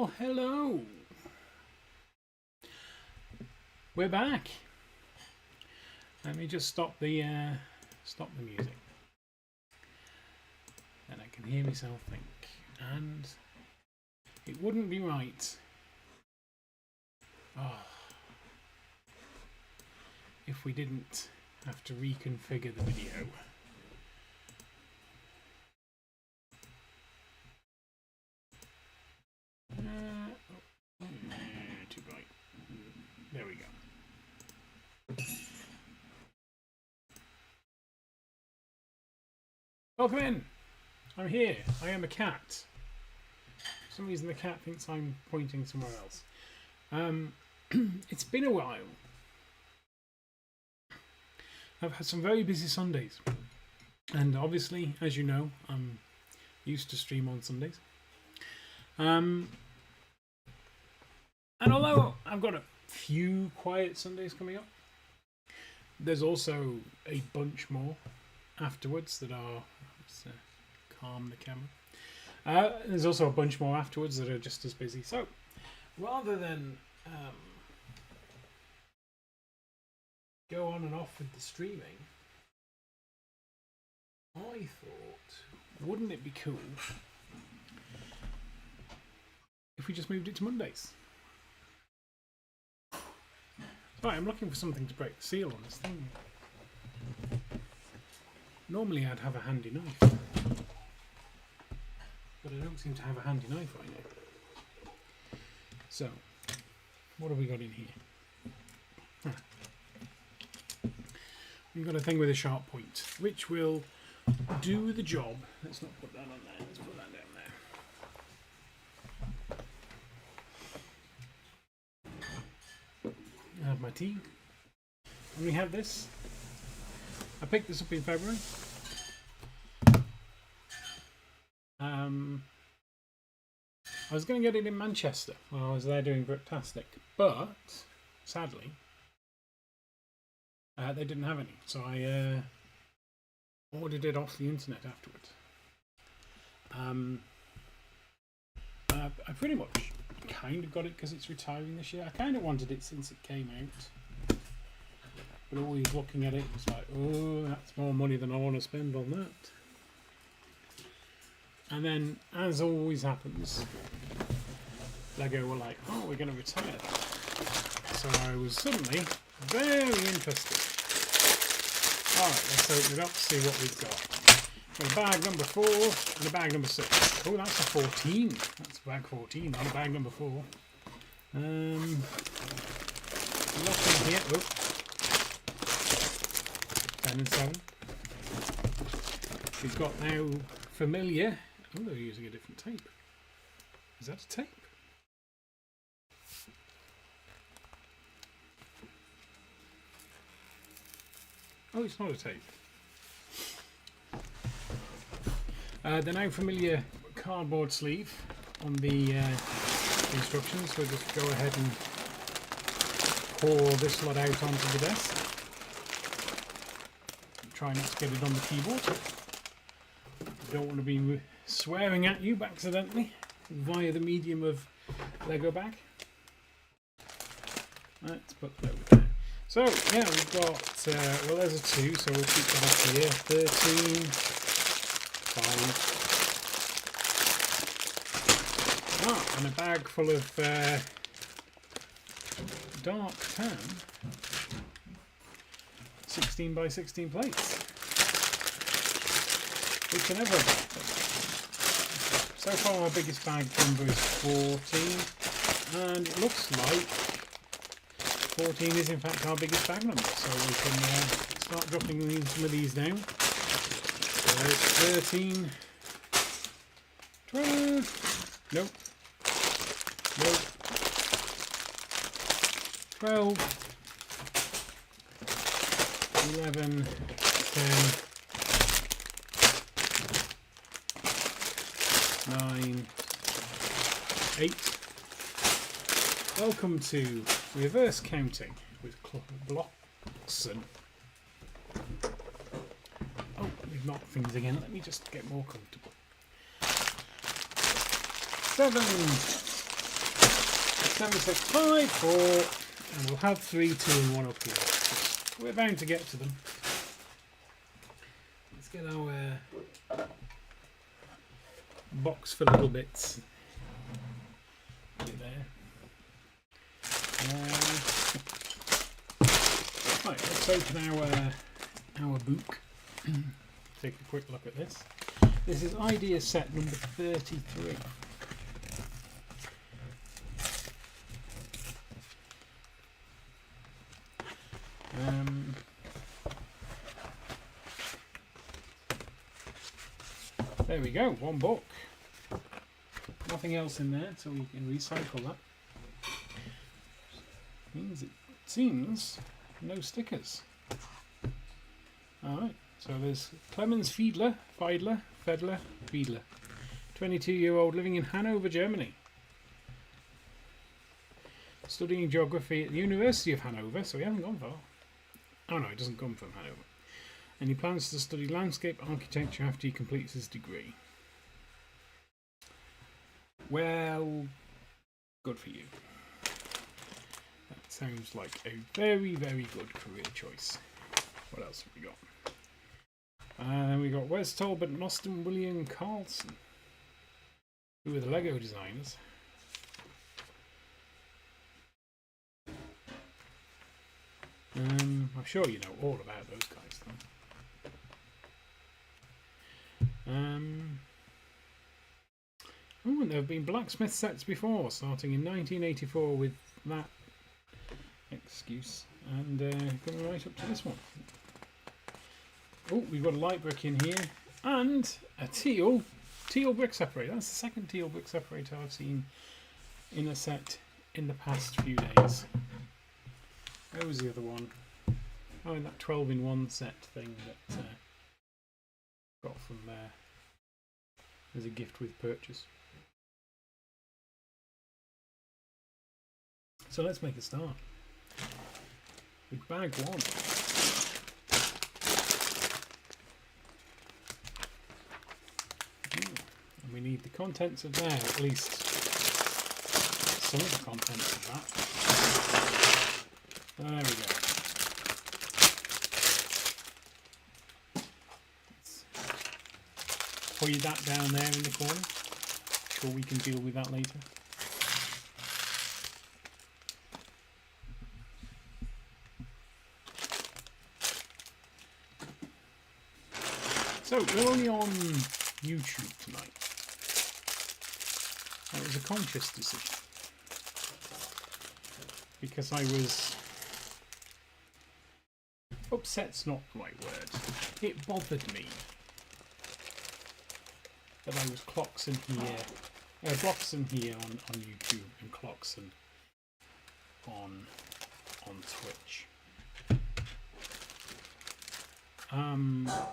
Well, hello. We're back. Let me just stop the music. Then I can hear myself think. And it wouldn't be right. If we didn't have to reconfigure the video. Too bright. There we go. Welcome in. I'm here. I am a cat. For some reason the cat thinks I'm pointing somewhere else. It's been a while. I've had some very busy Sundays. And obviously, as you know, I'm used to stream on Sundays. And although I've got a few quiet Sundays coming up, there's also a bunch more afterwards that are... Let's calm the camera. There's also a bunch more afterwards that are just as busy. So, rather than go on and off with the streaming, I thought, wouldn't it be cool if we just moved it to Mondays? Right, I'm looking for something to break the seal on this thing. Normally I'd have a handy knife, but I don't seem to have a handy knife right now. So, what have we got in here? We've got a thing with a sharp point, which will do the job. Let's not put that on there, let's put that down there. I have my tea. And we have this. I picked this up in February. I was going to get it in Manchester while I was there doing Bricktastic, but sadly they didn't have any, so I ordered it off the internet afterwards. I pretty much kind of got it because it's retiring this year. I kind of wanted it since it came out, but always looking at it was like, oh, that's more money than I want to spend on that. And then, as always happens, Lego were like, oh, we're going to retire that. So I was suddenly very interested. Alright, let's open it up, see what we've got. Got a bag number 4 and a bag number 6. Oh, that's a 14. That's bag 14, not a bag number 4. Nothing here. Oh. 10 and 7. We've got now familiar. Oh, they're using a different tape. Is that a tape? Oh, it's not a tape. The now familiar cardboard sleeve on the instructions. We'll just go ahead and pour this lot out onto the desk. Try not to get it on the keyboard. Don't want to be swearing at you accidentally via the medium of Lego bag. Let's put that over there. So, yeah, we've got, well, there's a 2, so we'll keep that up here. 13, 5. Ah, and a bag full of dark tan 16 by 16 plates. Which are never a bad thing. So far our biggest bag number is 14, and it looks like 14 is in fact our biggest bag number, so we can start dropping some of these down. So there's 13, 12, nope, 12, 11, 10, 9, 8. Welcome to reverse counting with Blockson. Oh, we've knocked things again. Let me just get more comfortable. 7, 7, 6, 5, 4, and we'll have 3, 2, and 1 up here. We're bound to get to them. Let's get our box for little bits. Put it there. Right, let's open our book. Take a quick look at this. This is Ideas set number 33. There we go, one book. Nothing else in there, so we can recycle that. Means it seems no stickers. Alright, so there's Clemens Fiedler, 22-year-old living in Hanover, Germany. Studying geography at the University of Hanover, so he hasn't gone far. Oh no, he doesn't come from Hanover. And he plans to study landscape architecture after he completes his degree. Well, good for you. That sounds like a very, very good career choice. What else have we got? And we got Wes Talbot and Austin William Carlson, who are the Lego designers. I'm sure you know all about those guys, though. Oh, and there have been Blacksmith sets before, starting in 1984 with that excuse, and coming right up to this one. Oh, we've got a light brick in here, and a teal brick separator. That's the second teal brick separator I've seen in a set in the past few days. Where was the other one? Oh, in that 12-in-1 set thing that got from there as a gift with purchase. So let's make a start with bag 1. And we need the contents of there, at least some of the contents of that. There we go. Let's put that down there in the corner. Sure, we can deal with that later. So, we're only on YouTube tonight. That was a conscious decision. Because I was... upset's not the right word. It bothered me that I was Blockson here on YouTube and Blockson on Twitch.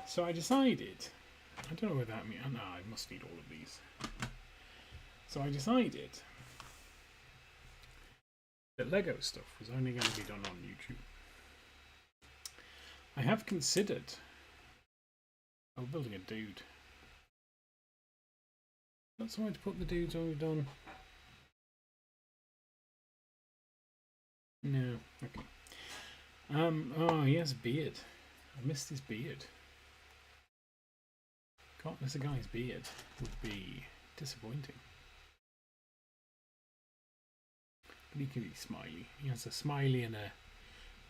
So I decided, I don't know whether that means, no, I must need all of these. So I decided that Lego stuff was only going to be done on YouTube. I have considered building a dude. That's the way to put the dudes on we've done. No, okay. Oh, he has a beard. I missed his beard. Can't miss a guy's beard. Would be disappointing. But he can be smiley. He has a smiley and a...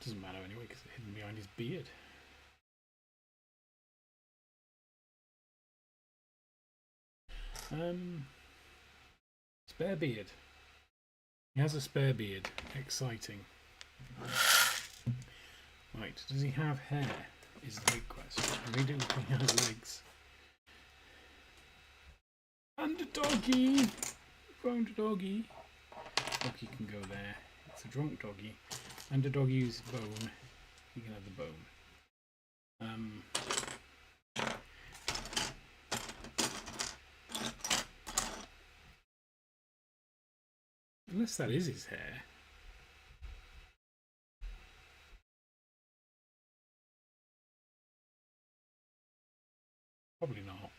doesn't matter anyway because it's hidden behind his beard. Spare beard. He has a spare beard. Exciting. Right, does he have hair? Is the big question. And we do think he has legs. And a doggy! Found a doggy. Doggy can go there. It's a drunk doggy. And a doggy's bone. You can have the bone. Unless that is his hair. Probably not.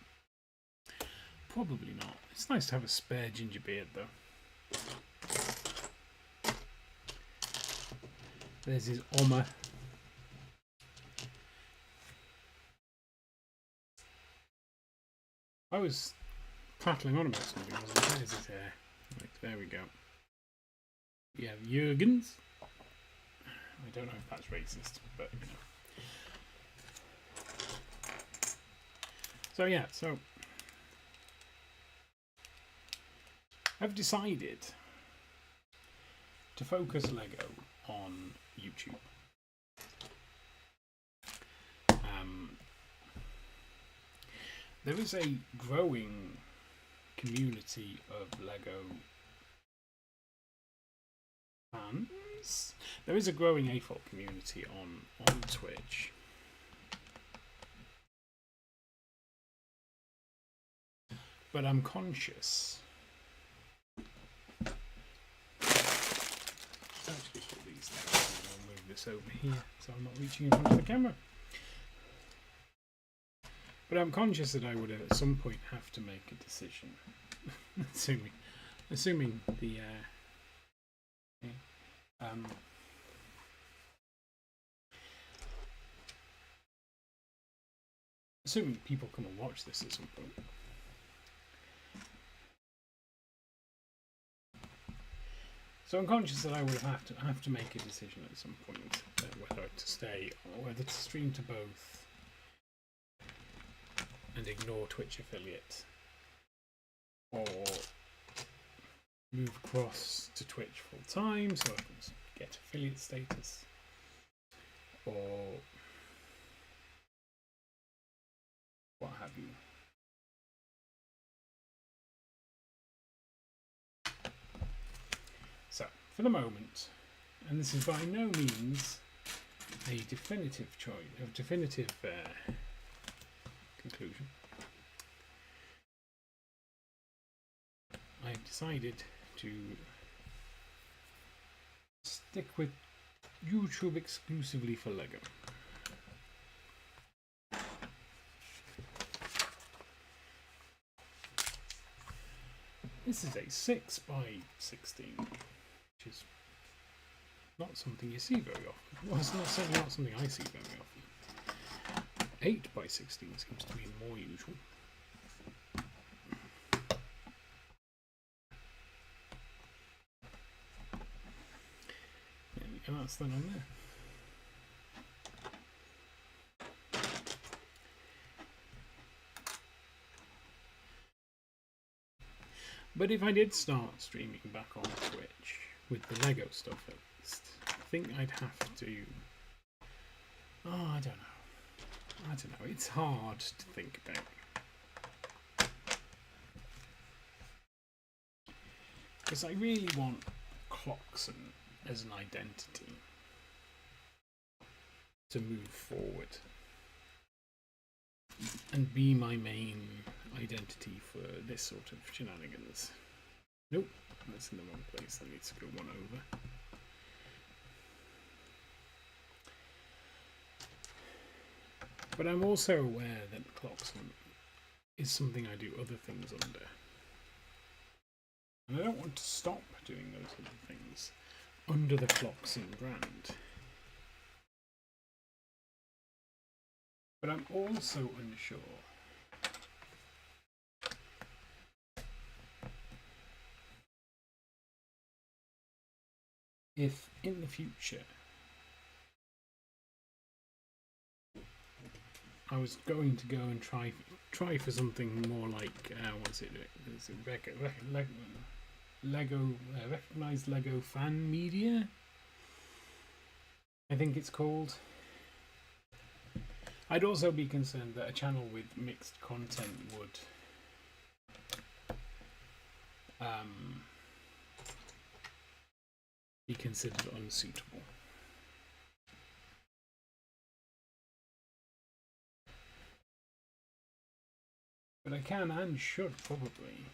Probably not. It's nice to have a spare ginger beard though. There's his armor. I was prattling on about something, wasn't I? There's his hair. Right, there we go. We have Jurgens. I don't know if that's racist, but you know. So yeah, so I've decided to focus Lego on YouTube. There is a growing community of Lego fans. There is a growing AFOL community on Twitch. But I'm conscious. Actually put these down and I'll move this over here so I'm not reaching in front of the camera. But I'm conscious that I would at some point have to make a decision. assuming the assuming people come and watch this at some point. So I'm conscious that I would have to make a decision at some point whether to stay or whether to stream to both and ignore Twitch affiliate, or move across to Twitch full time so I can get affiliate status, or what have you. So, for the moment, and this is by no means a definitive choice, a definitive conclusion, I've decided to stick with YouTube exclusively for Lego. This is a 6 by 16, which is not something you see very often. Well, it's certainly not something I see very often. 8 by 16 seems to be more usual. And that's that on there. But if I did start streaming back on Twitch with the Lego stuff at least, I think I'd have to... Oh, I don't know. It's hard to think about. Because I really want Blockson as an identity to move forward and be my main identity for this sort of shenanigans. Nope, that's in the wrong place. That needs to go one over. But I'm also aware that Blockson is something I do other things under. And I don't want to stop doing those other things under the Blockson brand. But I'm also unsure if in the future I was going to go and try for something more like what's it? Is it Lego recognized Lego fan media? I think it's called. I'd also be concerned that a channel with mixed content would be considered unsuitable. But I can and should probably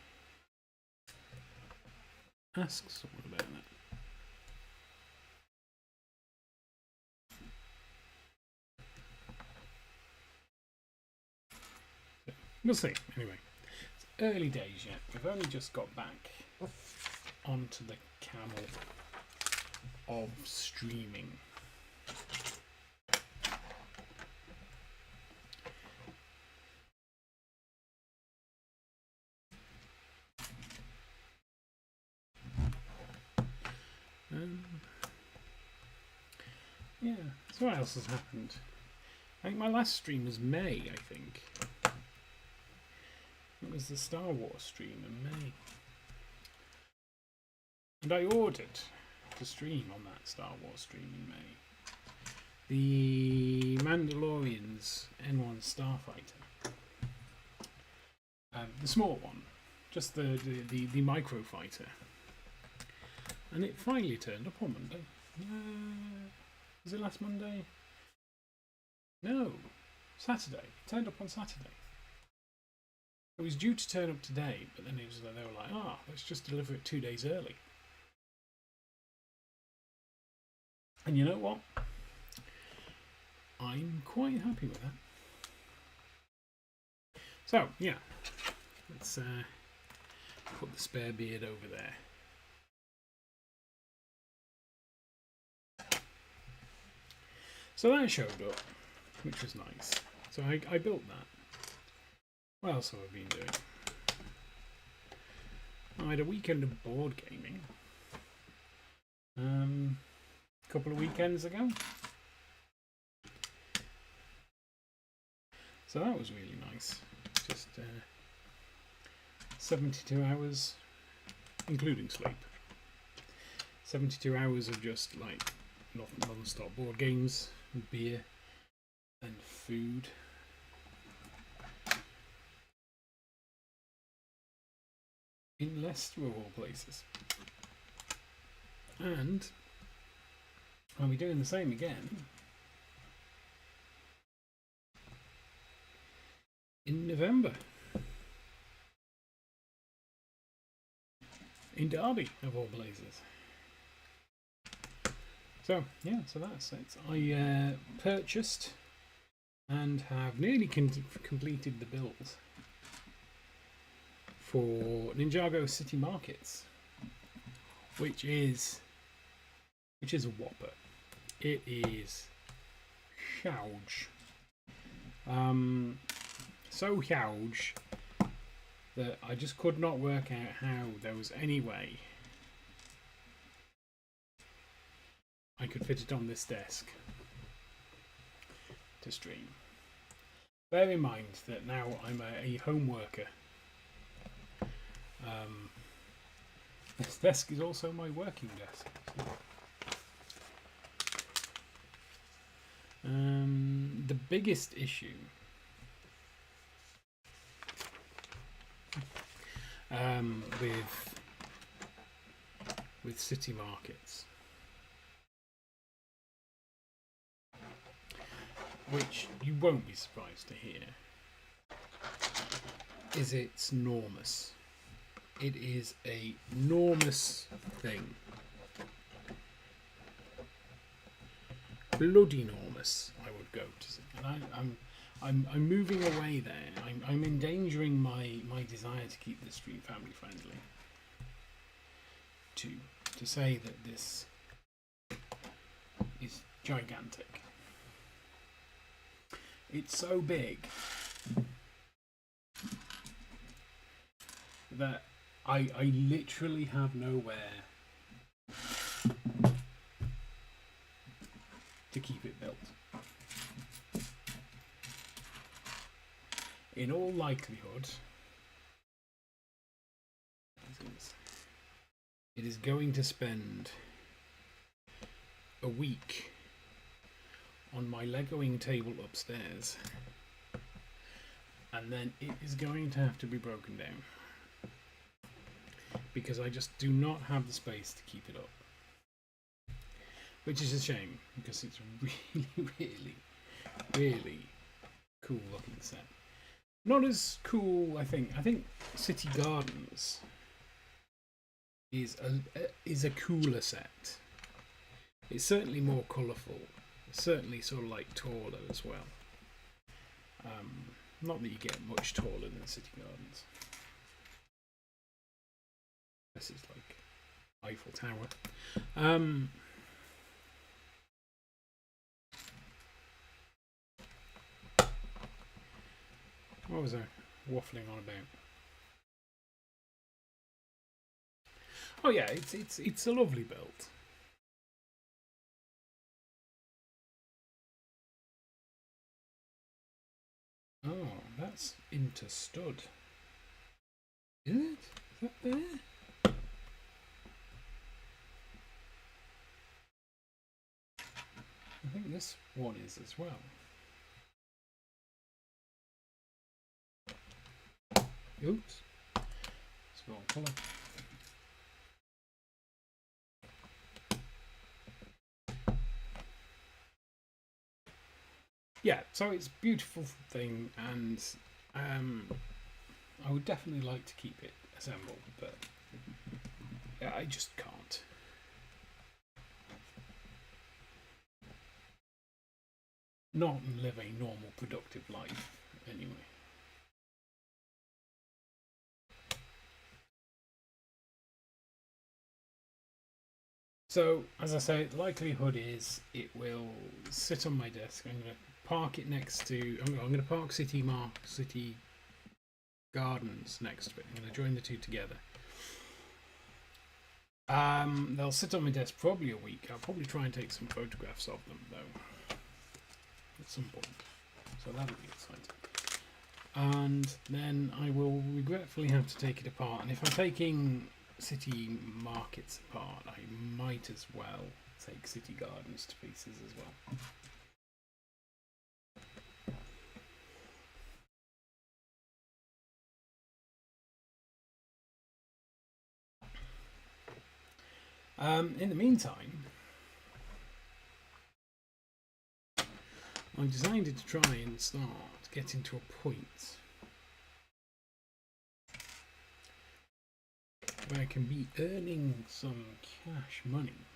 ask someone about that. So, we'll see. Anyway, it's early days yet. We've only just got back onto the camel of streaming. Yeah, so what else has happened? I think my last stream was May, I think. It was the Star Wars stream in May. And I ordered to stream on that Star Wars stream in May the Mandalorian's N1 Starfighter. The small one. Just the micro fighter. And it finally turned up on Monday. Was it last Monday? No. Saturday. It turned up on Saturday. It was due to turn up today, but then it was like, they were like, let's just deliver it 2 days early. And you know what? I'm quite happy with that. So, yeah. Let's put the spare beard over there. So that showed up, which was nice. So I built that. What else have I been doing? I had a weekend of board gaming. A couple of weekends ago. So that was really nice. Just 72 hours, including sleep. 72 hours of just like non-stop board games, and beer, and food. In Leicester of all places. And I'll be doing the same again in November. In Derby of all places. So yeah, so that's it. I purchased and have nearly completed the build for Ninjago City Markets, which is a whopper. It is huge. So huge that I just could not work out how there was any way I could fit it on this desk to stream. Bear in mind that now I'm a home worker. This desk is also my working desk. The biggest issue with City Markets, which you won't be surprised to hear, is it's enormous. It is a enormous thing. Bloody enormous, I would go to say. And I'm moving away there. I'm endangering my desire to keep the stream family friendly. To say that this is gigantic. It's so big that I literally have nowhere to keep it built. In all likelihood, it is going to spend a week on my Legoing table upstairs, and then it is going to have to be broken down because I just do not have the space to keep it up, which is a shame because it's really cool looking set. Not as cool, I think City Gardens is a cooler set. It's certainly more colourful. It's certainly sort of like taller as well. Not that you get much taller than City Gardens. This is like Eiffel Tower. What was I waffling on about? Oh yeah, it's a lovely build. Oh, that's interstood. Is it? Is that there? I think this one is as well. Oops. It's the wrong colour. Yeah, so it's a beautiful thing, and I would definitely like to keep it assembled, but I just can't. Not live a normal, productive life, anyway. So, as I say, the likelihood is it will sit on my desk. I'm going to park it next to. I'm going to park City Gardens next to it. I'm going to join the two together. They'll sit on my desk probably a week. I'll probably try and take some photographs of them though at some point. So that'll be exciting. And then I will regretfully have to take it apart. And if I'm taking City Markets apart, I might as well take City Gardens to pieces as well. In the meantime, I've decided to try and start getting to a point where I can be earning some cash money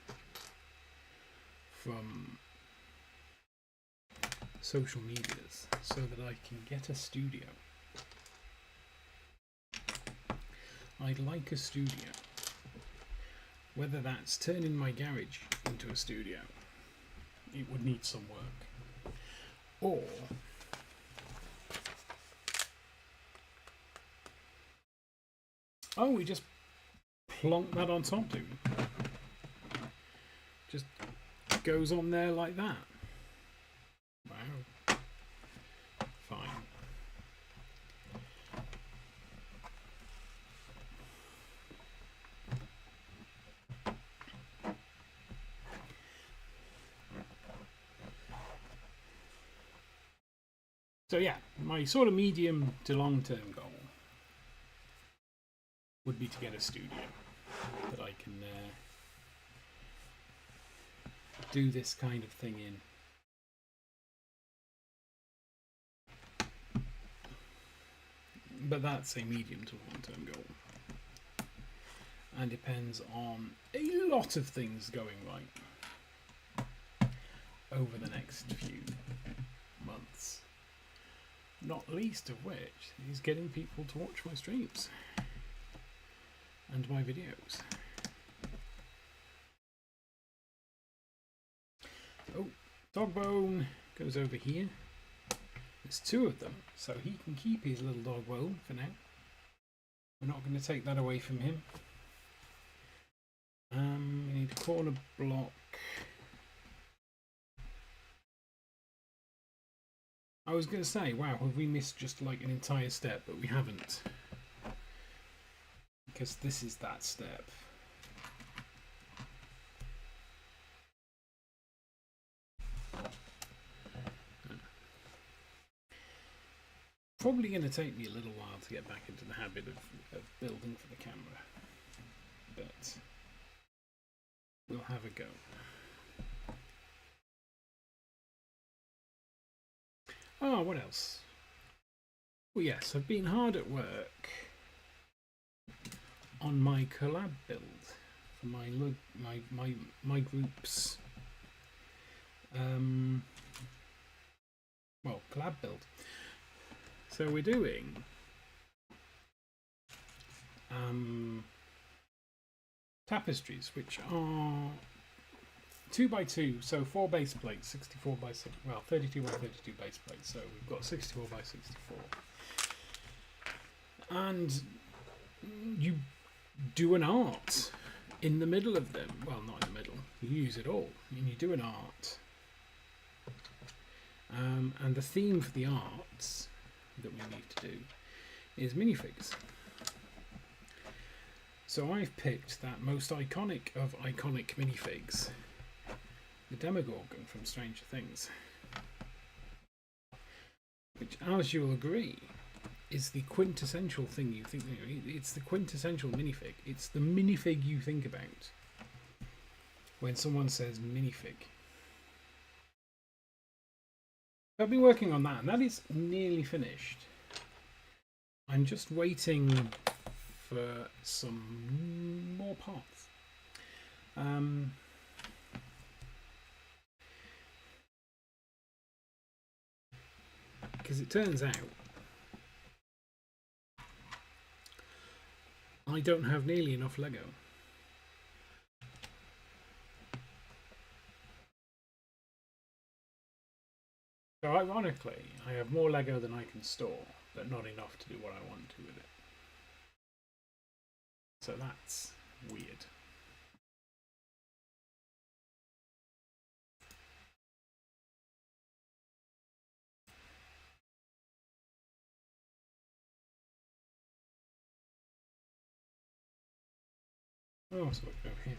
from social medias so that I can get a studio. I'd like a studio. Whether that's turning my garage into a studio, it would need some work. Or we just plonk that on top, dude. Just goes on there like that. Wow. Fine. So yeah, my sort of medium to long-term goal would be to get a studio that I can do this kind of thing in. But that's a medium to long-term goal, and depends on a lot of things going right over the next few months. Not least of which is getting people to watch my streams and my videos. Oh, Dogbone goes over here. There's two of them, so he can keep his little Dogbone for now. We're not going to take that away from him. We need a corner block. I was going to say, wow, have we missed just like an entire step, but we haven't. Because this is that step. Probably going to take me a little while to get back into the habit of building for the camera. But we'll have a go. Oh, what else? Well, yes, I've been hard at work on my collab build for my groups. Well, collab build. So we're doing tapestries, which are 2x2, so 4 base plates, 64 by 6, well, 32 by 32 base plates. So we've got 64 by 64, and you do an art in the middle of them. Well, not in the middle. You use it all, and you do an art. And the theme for the arts that we need to do is minifigs. So I've picked that most iconic of iconic minifigs, the Demogorgon from Stranger Things, which, as you'll agree, is the quintessential thing you think. It's the quintessential minifig. It's the minifig you think about when someone says minifig. I've been working on that, and that is nearly finished. I'm just waiting for some more parts. Because it turns out I don't have nearly enough Lego. So ironically, I have more Lego than I can store, but not enough to do what I want to with it. So that's weird. Oh, so over here.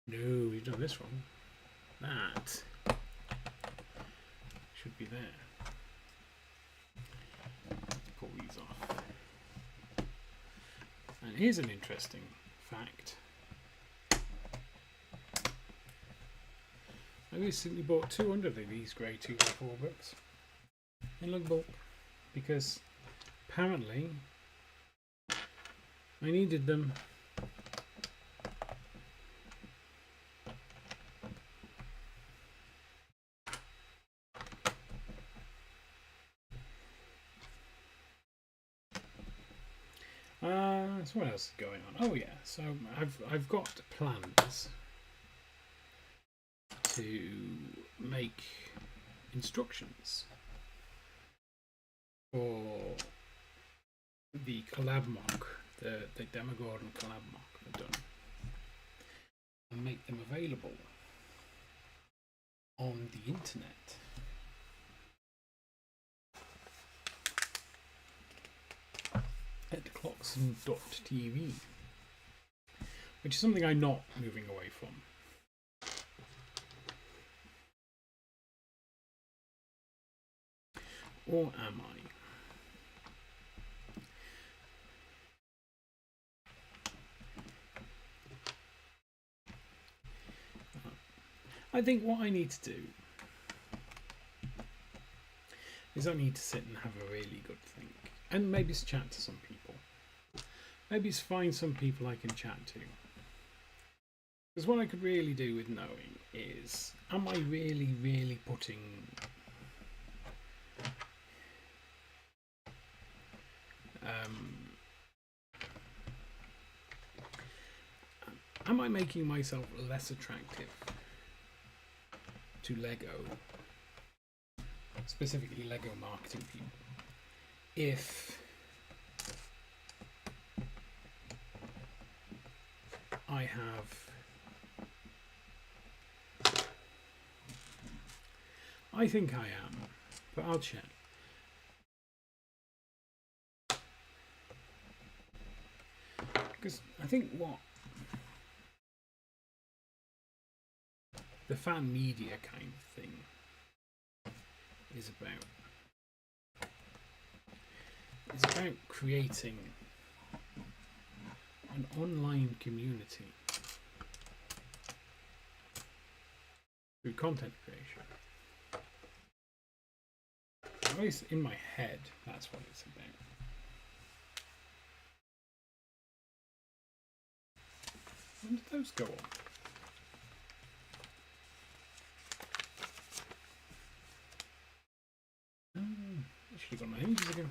No, you've done this wrong. That should be there. Pull these off. And here's an interesting fact. I recently bought 200 of these grey 2x4 bricks in lug bulk because apparently I needed them. So what else is going on? Oh yeah, so I've got plans to make instructions for the collab mock, the Demogorgon collab mock I've done, and make them available on the internet. At Blockson.tv, which is something I'm not moving away from. Or am I? I think what I need to do is I need to sit and have a really good think. And maybe it's chat to some people. Maybe it's find some people I can chat to. Because what I could really do with knowing is, am I really putting am I making myself less attractive to Lego, specifically Lego marketing people, if I have, I think I am, but I'll check. Because I think what the fan media kind of thing is about creating an online community through content creation. At least in my head, that's what it's about. When did those go on? I should have got my ages ago.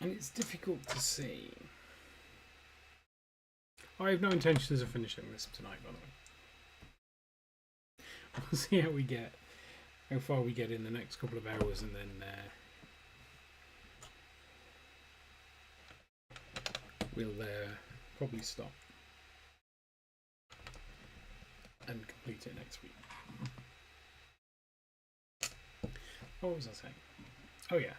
And it's difficult to see. I have no intentions of finishing this tonight, by the way. We'll see how we get. how far we get in the next couple of hours, and then we'll probably stop and complete it next week. What was I saying? Oh yeah.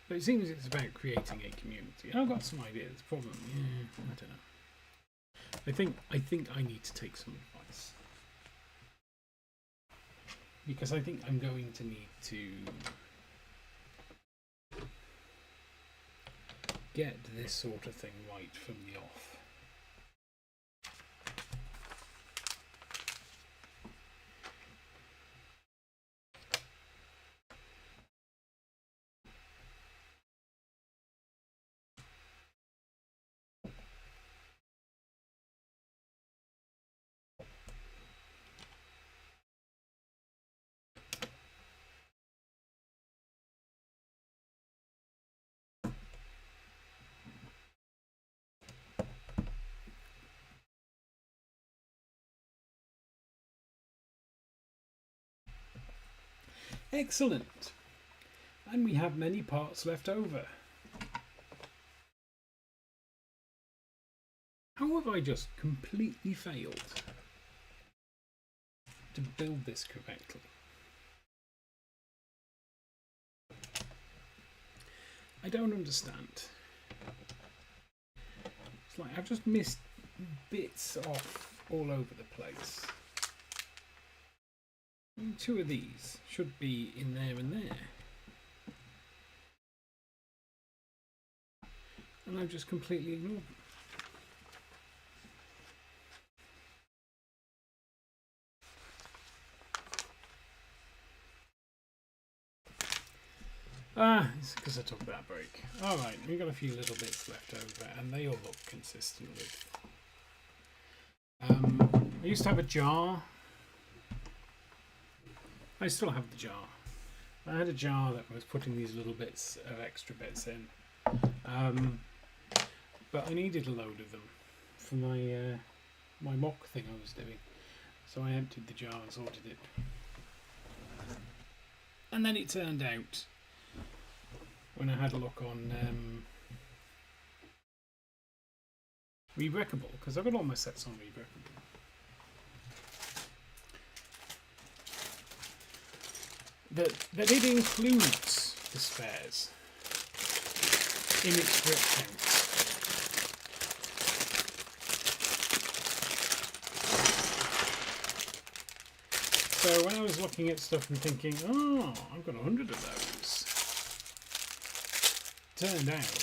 But it seems it's about creating a community. I've got some ideas. Problem, yeah, I don't know. I think I need to take some advice, because I think I'm going to need to get this sort of thing right from the off. Excellent. And we have many parts left over. How have I just completely failed to build this correctly? I don't understand. It's like I've just missed bits off all over the place. Two of these should be in there and there. And I've just completely ignored them. It's because I took that break. Alright, we've got a few little bits left over, and they all look consistent with. I used to have a jar. I still have the jar. I had a jar that was putting these little bits of extra bits in. But I needed a load of them for my my mock thing I was doing. So I emptied the jar and sorted it. And then it turned out, when I had a look on Rebreakable, because I've got all my sets on Rebreakable, that it includes the spares in its grip count. So when I was looking at stuff and thinking, oh, I've got 100 of those, turned out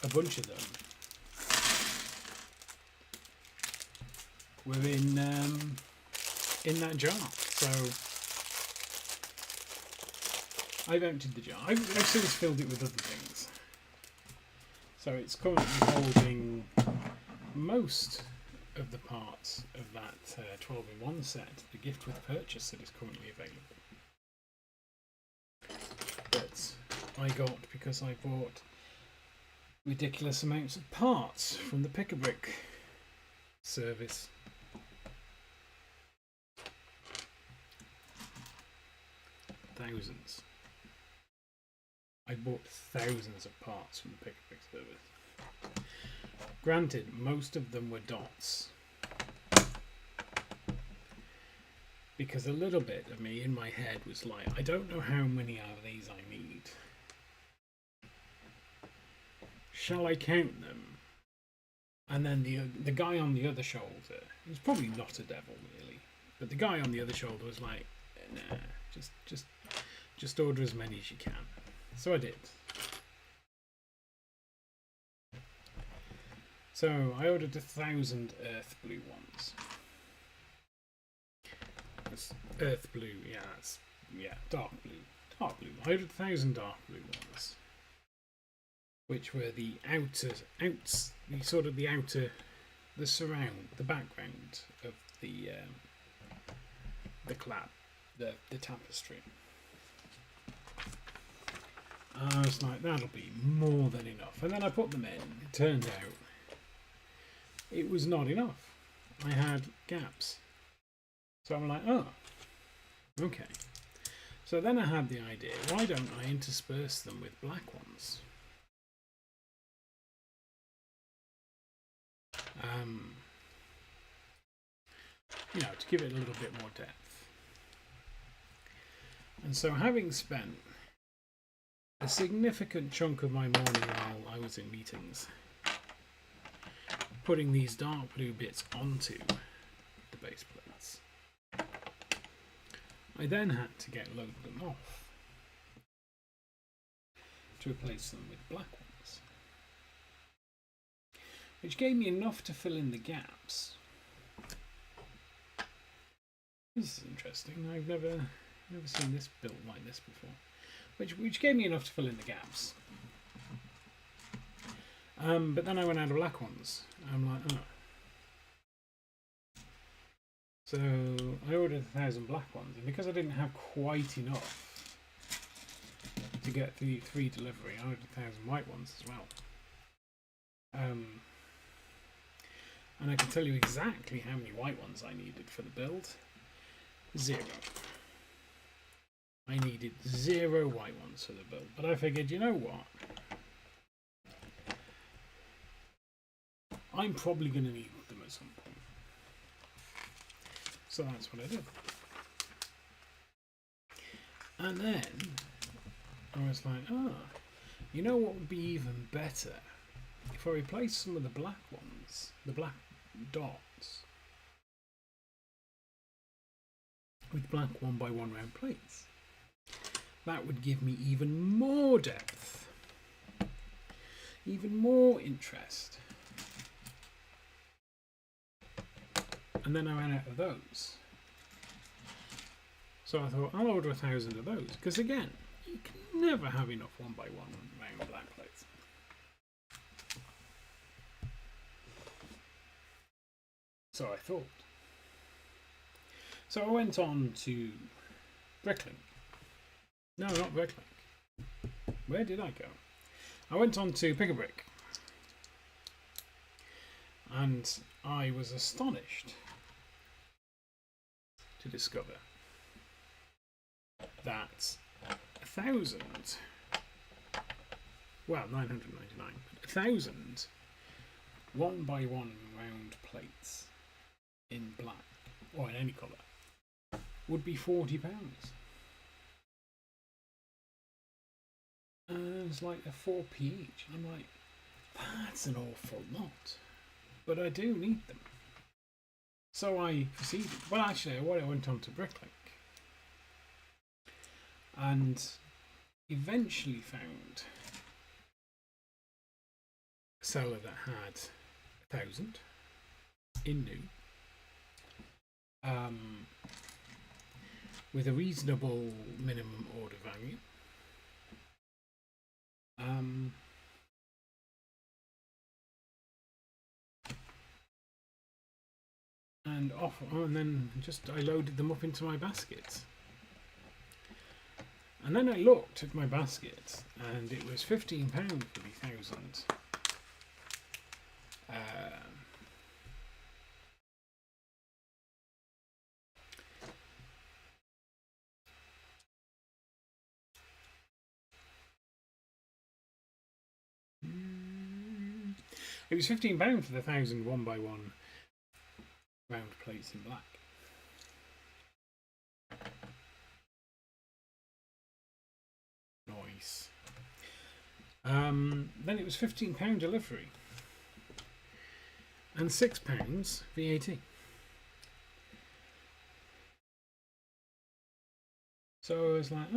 a bunch of them were in that jar. So I've emptied the jar. I've since filled it with other things. So it's currently holding most of the parts of that 12-in-1 set, the gift with purchase that is currently available. That I got because I bought ridiculous amounts of parts from the Pick-a-Brick service. Thousands. I bought thousands of parts from the Pick-a-Brick service. Granted, most of them were dots, because a little bit of me in my head was like, I don't know how many of these I need. Shall I count them? And then the guy on the other shoulder, he's probably not a devil really, but the guy on the other shoulder was like, nah, just order as many as you can. So I did. So I ordered 1,000 earth blue ones. That's earth blue, dark blue. Dark blue. I ordered 1,000 dark blue ones, which were the the surround, the background of the clap, the tapestry. I was like, that'll be more than enough. And then I put them in. It turned out it was not enough. I had gaps. So I'm like, oh, okay. So then I had the idea, why don't I intersperse them with black ones? You know, to give it a little bit more depth. And so having spent a significant chunk of my morning while I was in meetings putting these dark blue bits onto the base plates, I then had to load them off to replace them with black ones, which gave me enough to fill in the gaps. This is interesting. I've never seen this built like this before, which gave me enough to fill in the gaps. But then I went out of black ones. I'm like, oh. So I ordered 1,000 black ones, and because I didn't have quite enough to get the 3 delivery, I ordered 1,000 white ones as well. And I can tell you exactly how many white ones I needed for the build. 0. I needed 0 white ones for the build, but I figured, you know what? I'm probably going to need them at some point. So that's what I did. And then I was like, you know what would be even better? If I replace some of the black ones, the black dots, with black 1x1 round plates. That would give me even more depth, even more interest. And then I ran out of those. So I thought, I'll order 1,000 of those, because again, you can never have enough 1x1 round black plates. So I thought. So I went on to Bricklink. No, not Bricklink. Where did I go? I went on to Pick a Brick. And I was astonished to discover that 1,000, well, 999, but 1,000 1x1 round plates in black, or in any colour, would be £40. And it's like a 4p each. I'm like, that's an awful lot. But I do need them. So I proceeded. Well, actually, I went on to Bricklink. And eventually found a seller that had 1,000 in new. With a reasonable minimum order value. And then I loaded them up into my basket. And then I looked at my basket, and it was £15 for the 1,000. It was £15 for the 1,000 1x1 round plates in black. Nice. Then it was £15 delivery and £6 VAT. So I was like,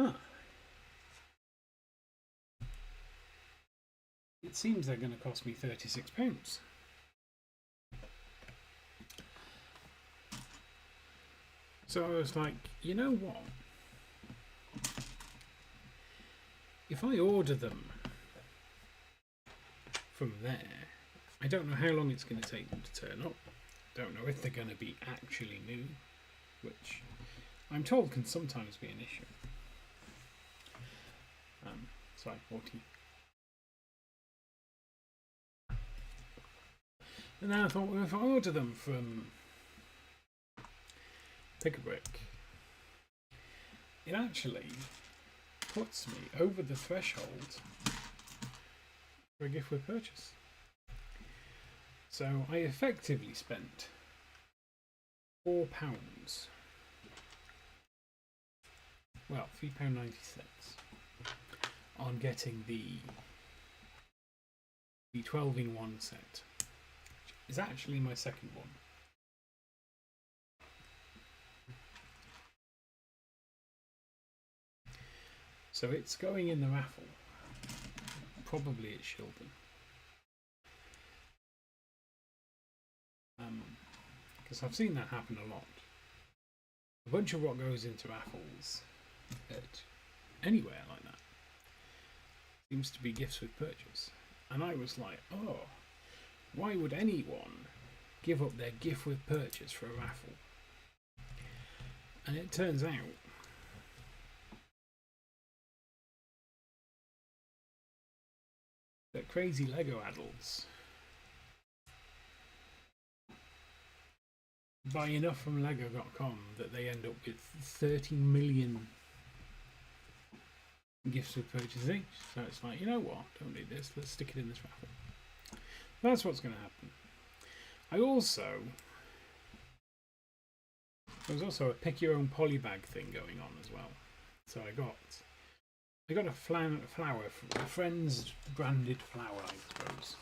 it seems they're going to cost me £36. So I was like, you know what? If I order them from there, I don't know how long it's going to take them to turn up. Don't know if they're going to be actually new, which I'm told can sometimes be an issue. Sorry, 40. And then I thought, well, if I order them from pick a brick, it actually puts me over the threshold for a gift with purchase. So I effectively spent £4. Well, £3.96 on getting the 12-in-1 set, which is actually my second one. So it's going in the raffle, probably at Shildon. Because I've seen that happen a lot. A bunch of what goes into raffles at anywhere like that seems to be gifts with purchase. And I was like, oh, why would anyone give up their gift with purchase for a raffle? And it turns out that crazy Lego adults buy enough from Lego.com that they end up with 30 million gifts with purchase each. So it's like, you know what, don't need this, let's stick it in this raffle. That's what's going to happen. There was also a pick your own polybag thing going on as well. So I got a flower, a friend's branded flower, I suppose.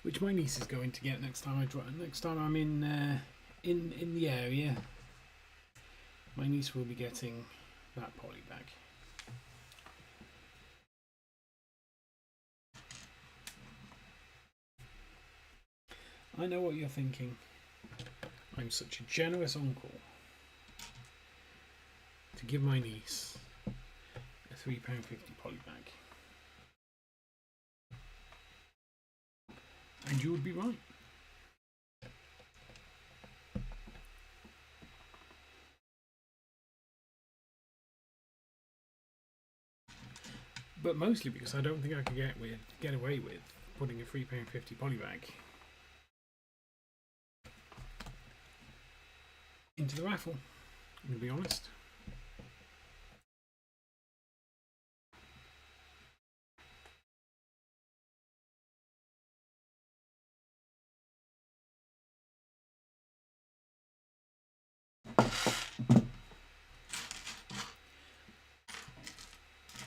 Which my niece is going to get next time I'm in the area. My niece will be getting that polybag. I know what you're thinking. I'm such a generous uncle to give my niece a £3.50 polybag. And you would be right. But mostly because I don't think I could get away with putting a £3.50 polybag into the raffle, I'm going to be honest.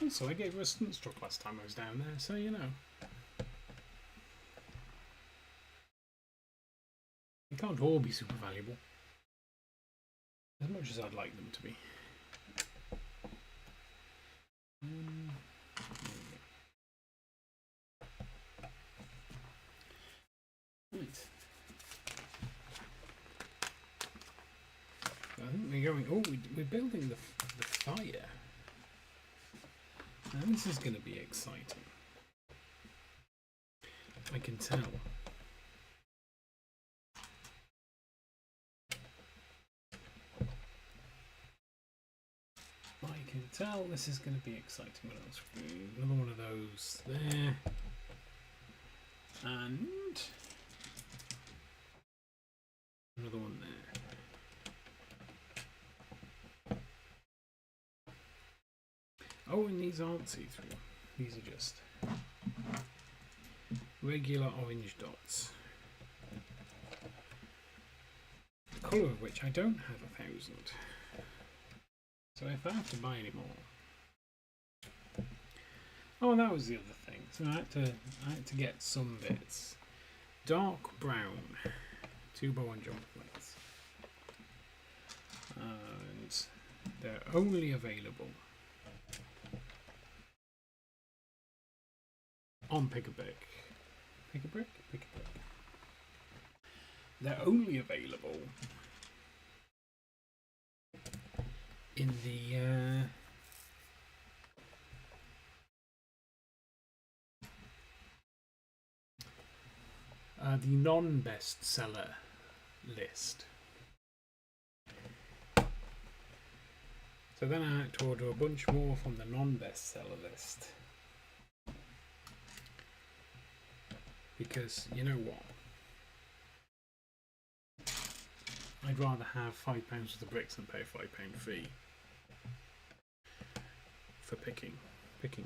Also, I gave her a stunt struck last time I was down there, so you know. They can't all be super valuable, as much as I'd like them to be. Right. I think we're going. Oh, we're building the fire. Now this is going to be exciting. I can tell. I can tell this is going to be exciting. What else? Another one of those there. And another one there. Oh, and these aren't see-through. These are just regular orange dots. The colour of which I don't have 1,000. So if I have to buy any more. Oh, and that was the other thing. So I had to get some bits. Dark brown 2x1 jumper plates. And they're only available on Pick a Brick. Pick a Brick? Pick a Brick. They're only available in the non-bestseller list. So then I had to order a bunch more from the non-bestseller list. Because, you know what? I'd rather have £5 for the bricks than pay a £5 fee for picking fee.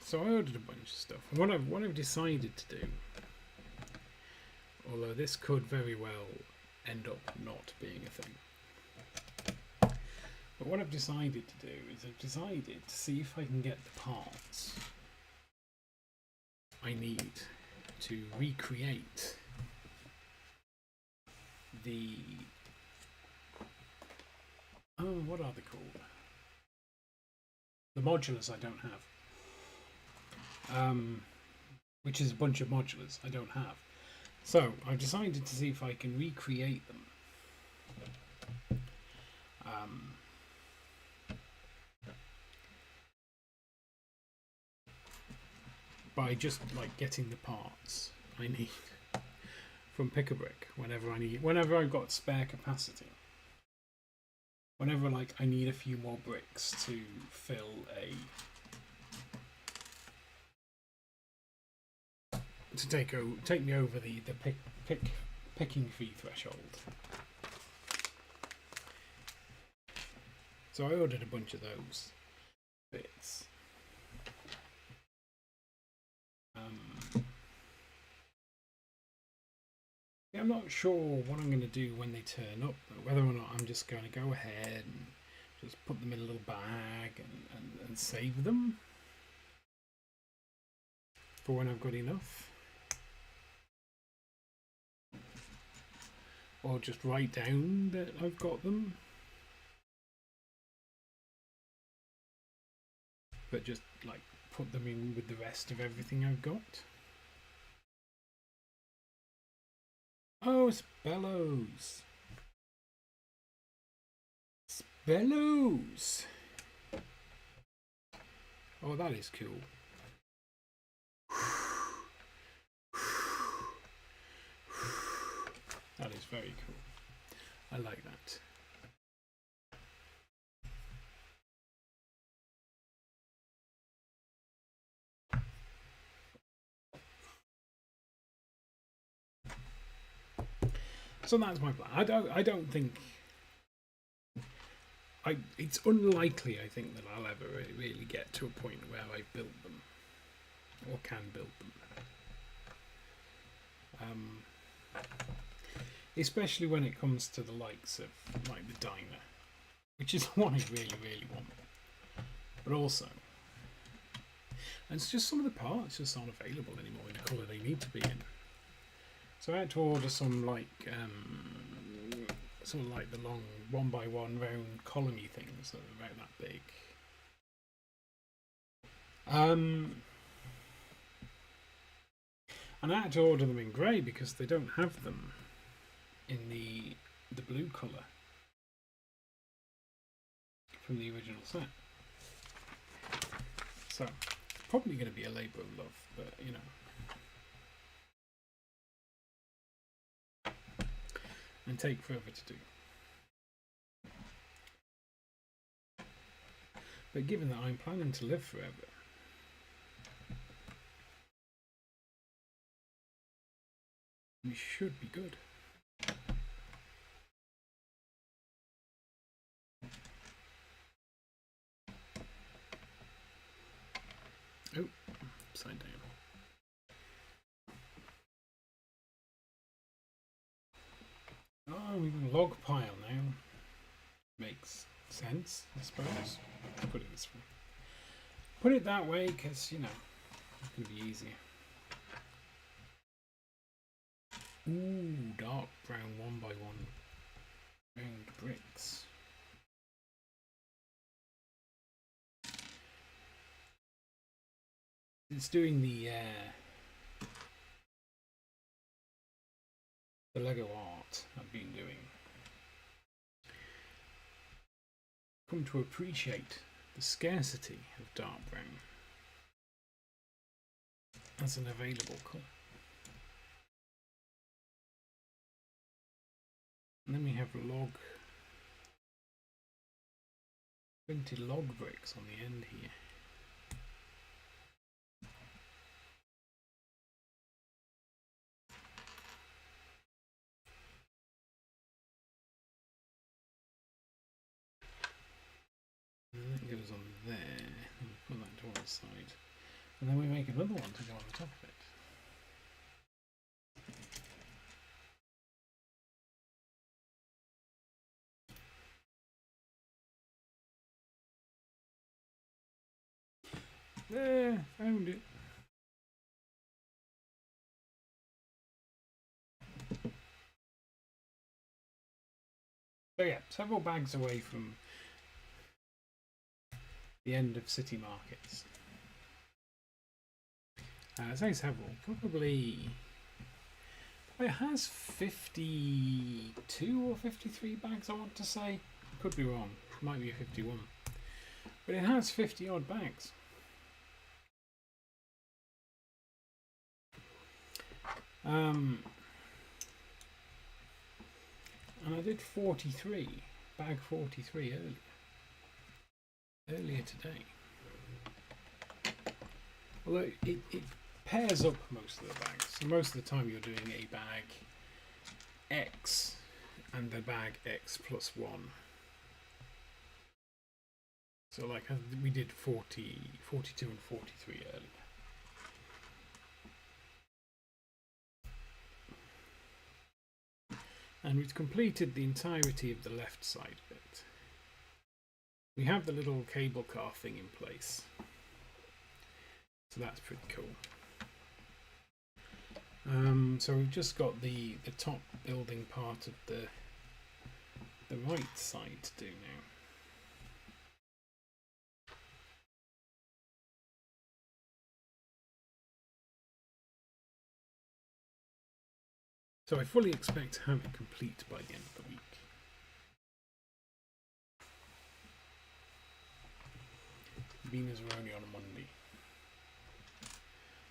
So I ordered a bunch of stuff. What I've decided to do, although this could very well end up not being a thing, but what I've decided to do is I've decided to see if I can get the parts I need to recreate the what are they called? The modulars I don't have. Which is a bunch of modulars I don't have. So I've decided to see if I can recreate them. By just like getting the parts I need from Pick-a-Brick whenever I've got spare capacity. Whenever like I need a few more bricks to fill to take me over the picking fee threshold. So I ordered a bunch of those bits. Yeah, I'm not sure what I'm going to do when they turn up, but whether or not I'm just going to go ahead and just put them in a little bag and save them for when I've got enough. Or just write down that I've got them. But just like put them in with the rest of everything I've got. Oh, Spellows! Spellows! Oh, that is cool. That is very cool. I like that. So that's my plan. I don't think it's unlikely, I think, that I'll ever really get to a point where I've built them or can build them. Especially when it comes to the likes of like the diner, which is what I really want. But also, and it's just some of the parts just aren't available anymore in the colour they need to be in. So I had to order some like sort of like the long 1x1 round columny things that are about that big. And I had to order them in grey because they don't have them in the blue colour from the original set. So it's probably going to be a labour of love, but you know. And take forever to do. But given that I'm planning to live forever, we should be good. Oh, upside down. Oh, we've got a log pile now. Makes sense, I suppose. Put it this way. Put it that way because, you know, it's going to be easier. Ooh, dark brown 1x1 round bricks. It's doing the Lego art I've been doing. Come to appreciate the scarcity of dark brown as an available colour. And then we have printed log bricks on the end here. this side, and then we make another one to go on the top of it. There, found it. So yeah, several bags away from the end of city markets. I say several, probably it has 52 or 53 bags, I want to say. Could be wrong, might be 51. But it has 50 odd bags. And I did 43, bag 43 earlier today. Although it pairs up most of the bags. So most of the time you're doing a bag X and the bag X plus 1. So like we did 40, 42 and 43 earlier. And we've completed the entirety of the left side bit. We have the little cable car thing in place. So that's pretty cool. So we've just got the top building part of the right side to do now. So I fully expect to have it complete by the end of the week. Beaners are only on a Monday.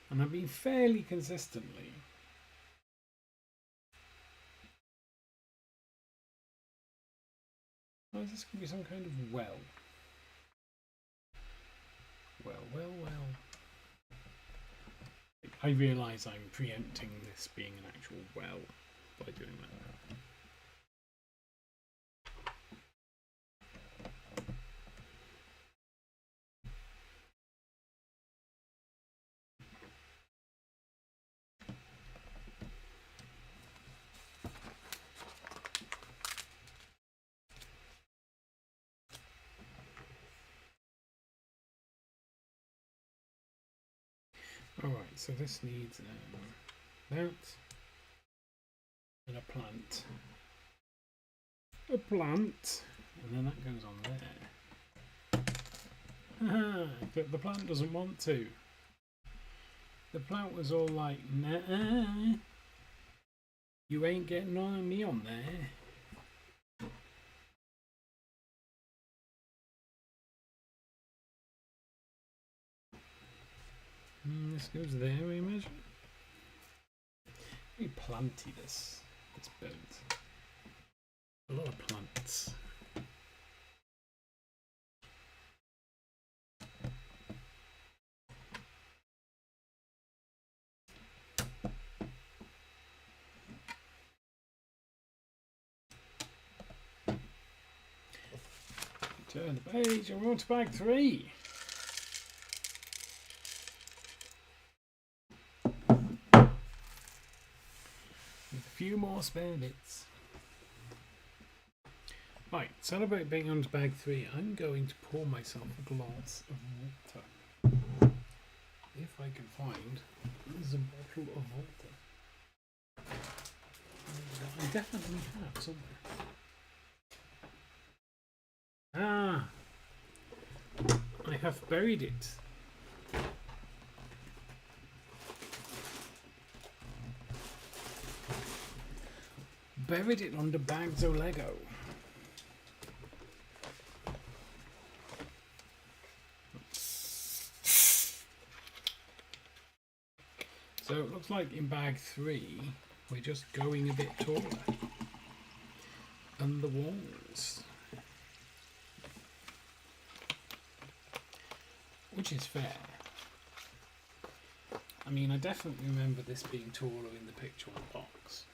And I've been fairly consistently oh, is this going to be some kind of well? Well. I realise I'm preempting this being an actual well by doing that. Alright, so this needs a mount and a plant. A plant, and then that goes on there. But the plant doesn't want to. The plant was all like, nah, you ain't getting on me on there. This goes there, I imagine. Very planty this build. A lot of plants. Turn the page and we're on to bag 3. Few more spare bits. Right, celebrate being on to bag 3. I'm going to pour myself a glass of water. If I can find the bottle of water. I definitely have somewhere. Ah! I have buried it. Buried it under bags of Lego. So it looks like in bag 3 we're just going a bit taller and the walls, which is fair. I mean, I definitely remember this being taller in the picture on the box.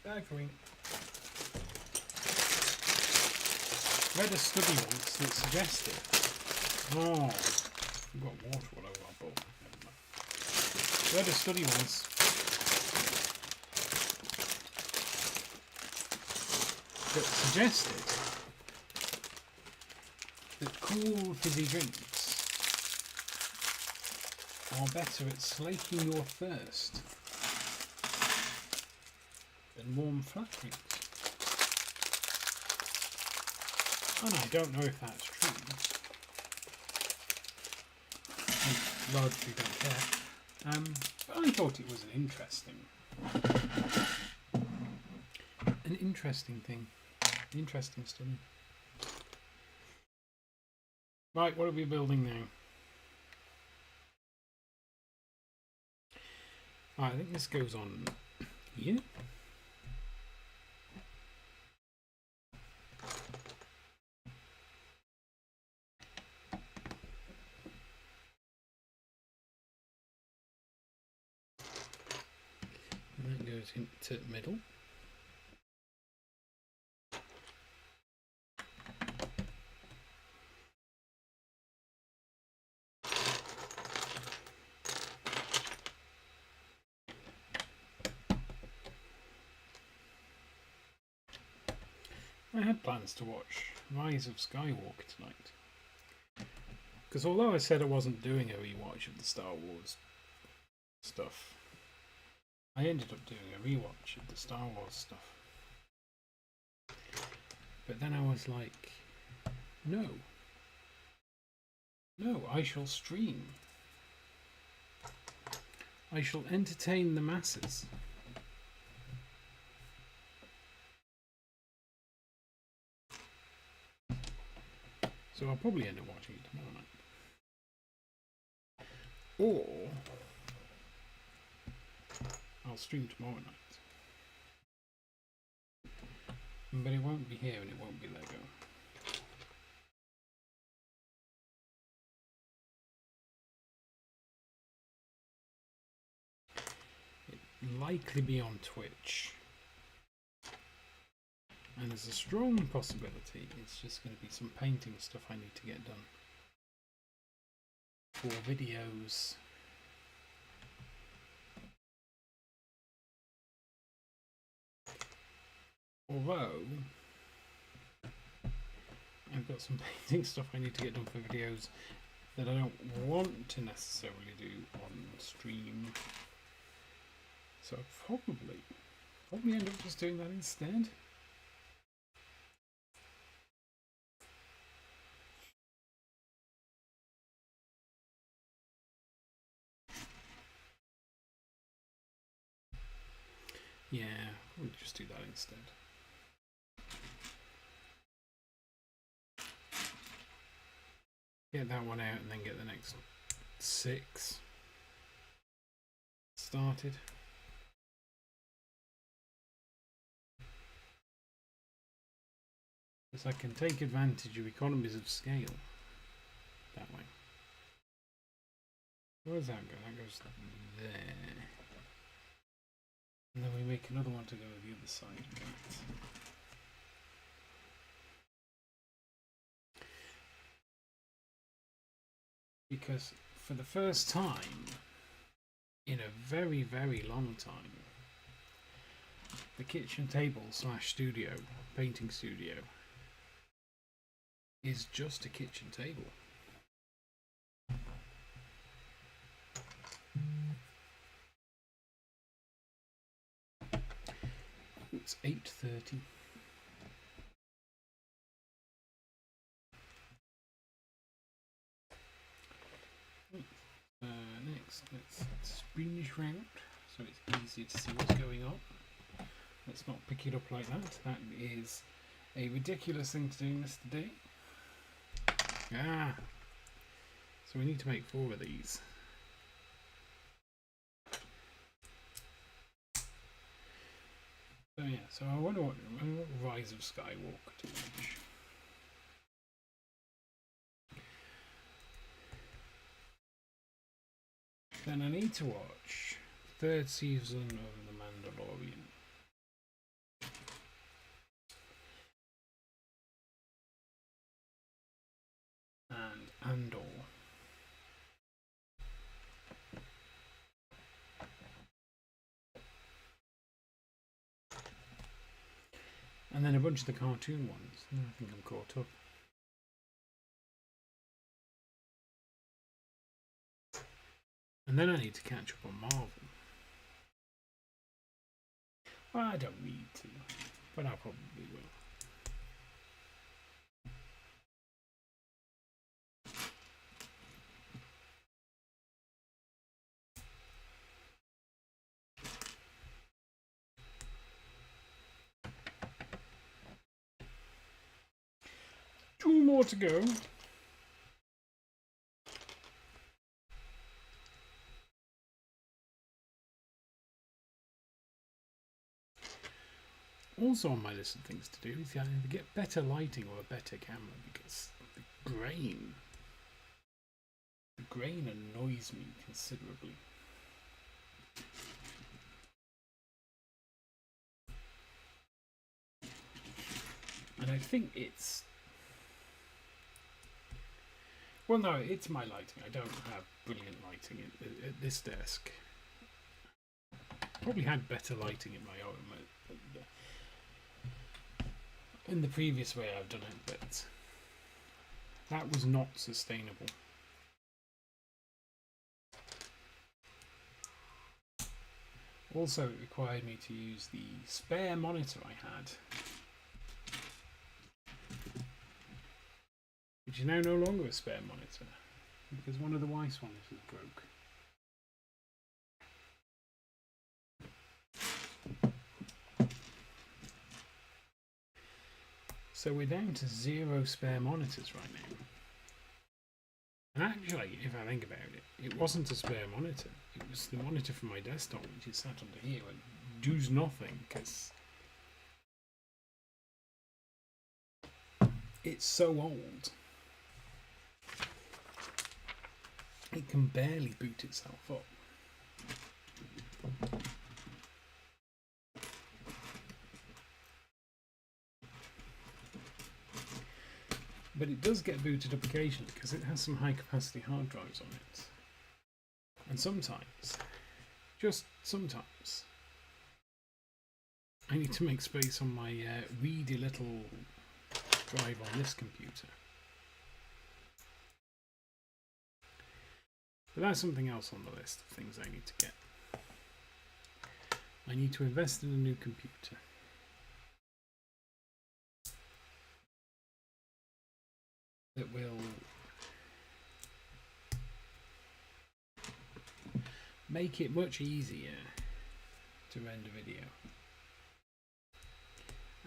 Bag for me. Read a study once that suggested. Oh, I've got water all over our bowl. Read a study once that suggested that cool fizzy drinks are better at slaking your thirst than warm flat drinks. And I don't know if that's true. I largely don't care. But I thought it was an interesting thing. An interesting study. Right, what are we building now? I think this goes on here. And that goes into the middle. I had plans to watch Rise of Skywalker tonight. Because although I said I wasn't doing a rewatch of the Star Wars stuff, I ended up doing a rewatch of the Star Wars stuff. But then I was like, no, I shall stream. I shall entertain the masses. So I'll probably end up watching it tomorrow night. Or I'll stream tomorrow night. But it won't be here and it won't be Lego. It'll likely be on Twitch. And there's a strong possibility it's just going to be some painting stuff I need to get done for videos. Although I've got some painting stuff I need to get done for videos that I don't want to necessarily do on stream. So I'll probably end up just doing that instead. Yeah, we'll just do that instead. Get that one out and then get the next 6 started. Because I can take advantage of economies of scale that way. Where does that go? That goes there. And then we make another one to go the other side of that. Because for the first time in a very, very long time, the kitchen table / studio, painting studio, is just a kitchen table. It's 8:30. Next, let's spin this round so it's easier to see what's going on. Let's not pick it up like that. That is a ridiculous thing to do yesterday. So we need to make 4 of these. So yeah, so I wonder what Rise of Skywalker to watch. Then I need to watch the 3rd season of The Mandalorian. and all. And then a bunch of the cartoon ones. I think I'm caught up. And then I need to catch up on Marvel. Well, I don't need to, but I probably will. Two more to go. Also on my list of things to do is either get better lighting or a better camera, because the grain annoys me considerably. And I think it's... Well, no, it's my lighting. I don't have brilliant lighting at this desk. Probably had better lighting in my own... in the previous way I've done it, but that was not sustainable. Also, it required me to use the spare monitor I had, which is now no longer a spare monitor because one of the Weiss monitors broke. So we're down to 0 spare monitors right now. And actually, if I think about it, it wasn't a spare monitor. It was the monitor from my desktop, which is sat under here and does nothing because it's so old. It can barely boot itself up. But it does get booted up occasionally because it has some high capacity hard drives on it. And sometimes, just sometimes, I need to make space on my weedy little drive on this computer. But that's something else on the list of things I need to get. I need to invest in a new computer. That will make it much easier to render video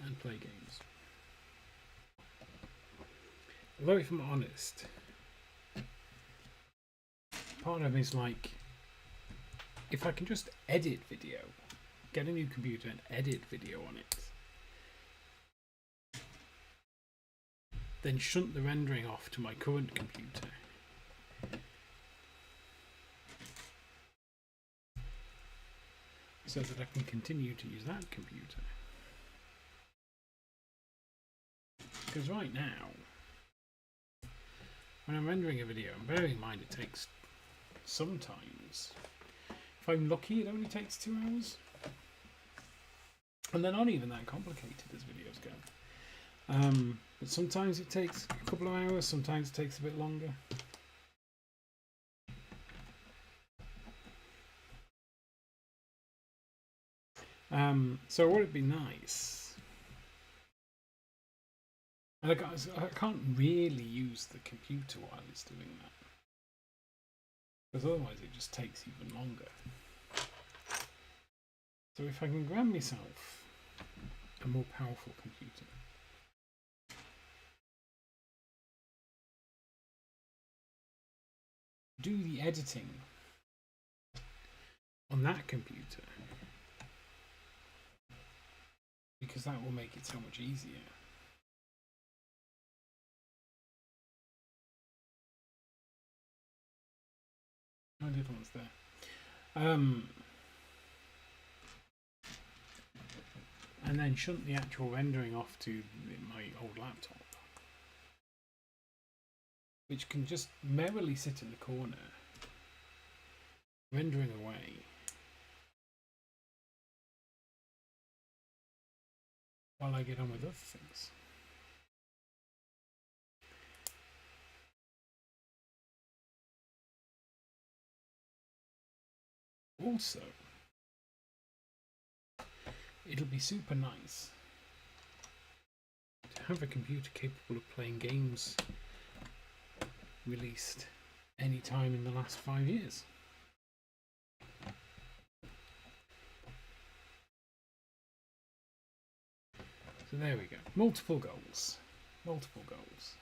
and play games. Although if I'm honest, part of me is like, if I can just edit video, get a new computer and edit video on it, then shunt the rendering off to my current computer. So that I can continue to use that computer. Because right now, when I'm rendering a video, and bearing in mind it takes sometimes, if I'm lucky, it only takes 2 hours. And they're not even that complicated as videos go. But sometimes it takes a couple of hours, sometimes it takes a bit longer. So would it be nice? And I can't really use the computer while it's doing that, because otherwise it just takes even longer. So if I can grab myself a more powerful computer, do the editing on that computer, because that will make it so much easier. My little one's there. And then shunt the actual rendering off to my old laptop. which can just merrily sit in the corner, rendering away. While I get on with other things. Also, it'll be super nice to have a computer capable of playing games released any time in the last 5 years. So there we go. Multiple goals. Multiple goals.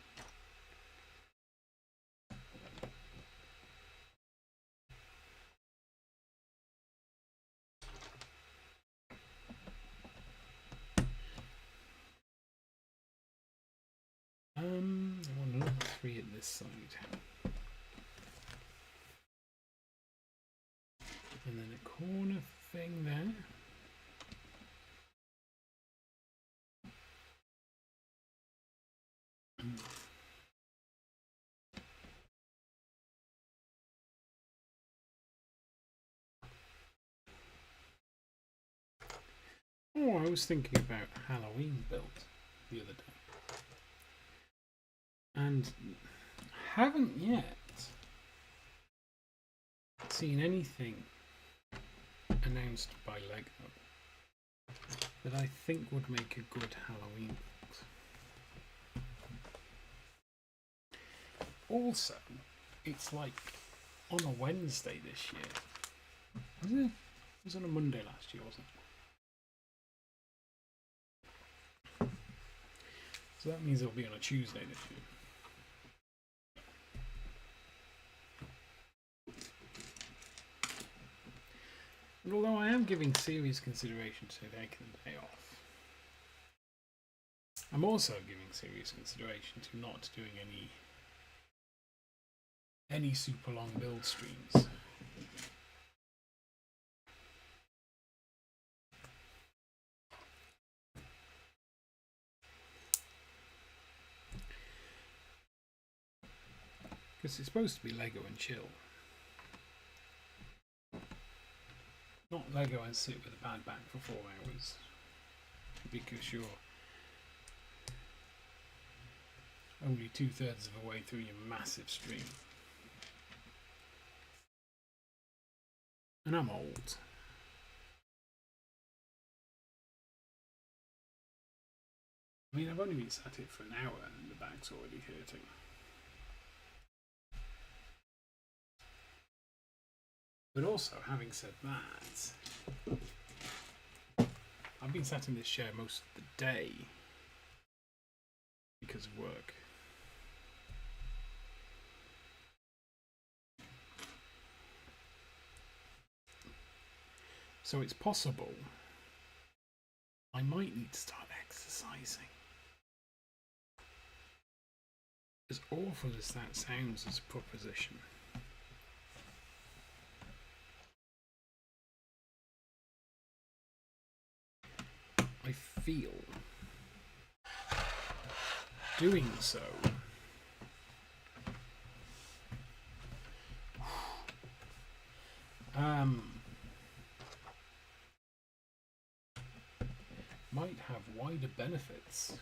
I want another 3 at this side. And then a corner thing there. Oh, I was thinking about Halloween build the other day. And haven't yet seen anything announced by Lego that I think would make a good Halloween build. Also, it's like on a Wednesday this year. Was it? It was on a Monday last year, wasn't it? So that means it'll be on a Tuesday this year. And although I am giving serious consideration to taking the day off, I'm also giving serious consideration to not doing any super long build streams. Because it's supposed to be Lego and chill. Not Lego and sit with a bad back for 4 hours. Because you're only 2/3 of the way through your massive stream. And I'm old. I mean, I've only been sat here for an hour and the back's already hurting. But also, having said that, I've been sat in this chair most of the day because of work. So it's possible I might need to start exercising. As awful as that sounds as a proposition. I feel doing so might have wider benefits.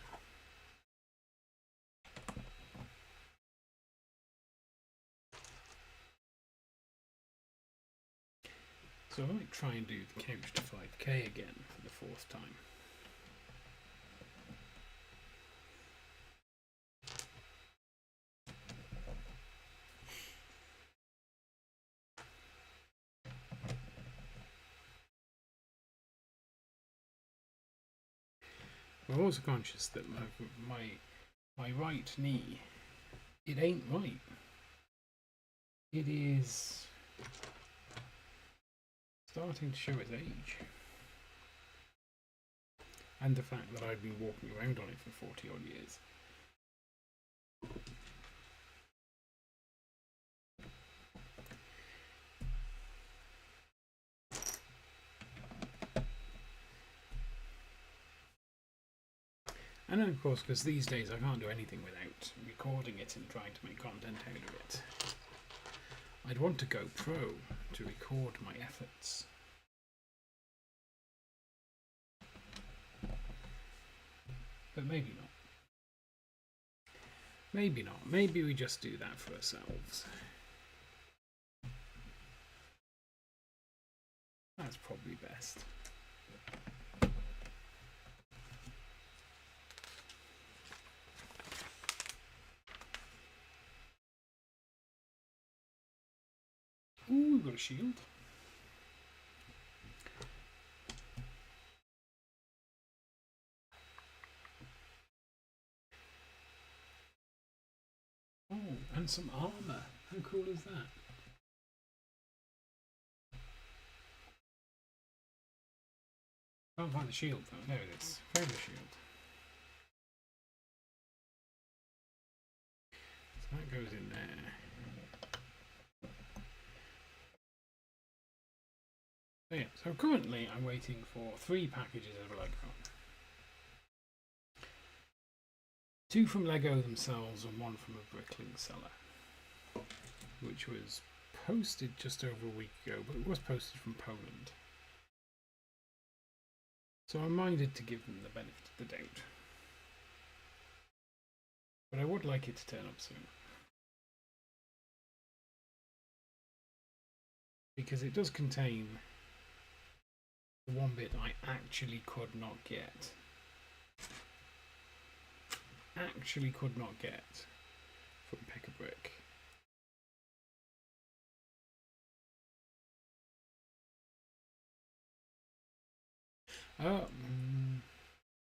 So I might try and do the couch to 5K again for the 4th time. I'm also conscious that my right knee, it ain't right. It is starting to show its age. And the fact that I've been walking around on it for 40 odd years. And then of course, because these days I can't do anything without recording it and trying to make content out of it, I'd want to go pro to record my efforts. But maybe not. Maybe not. Maybe we just do that for ourselves. That's probably best. Ooh, we've got a shield. Oh, and some armour. How cool is that? Can't find the shield though. There it is. Found the shield. So that goes in there. So yeah, so currently I'm waiting for 3 packages of Lego. 2 from Lego themselves and 1 from a brickling seller, which was posted just over a week ago, but it was posted from Poland. So I'm minded to give them the benefit of the doubt. But I would like it to turn up soon. Because it does contain the one bit I actually could not get. Actually could not get from Pick a Brick.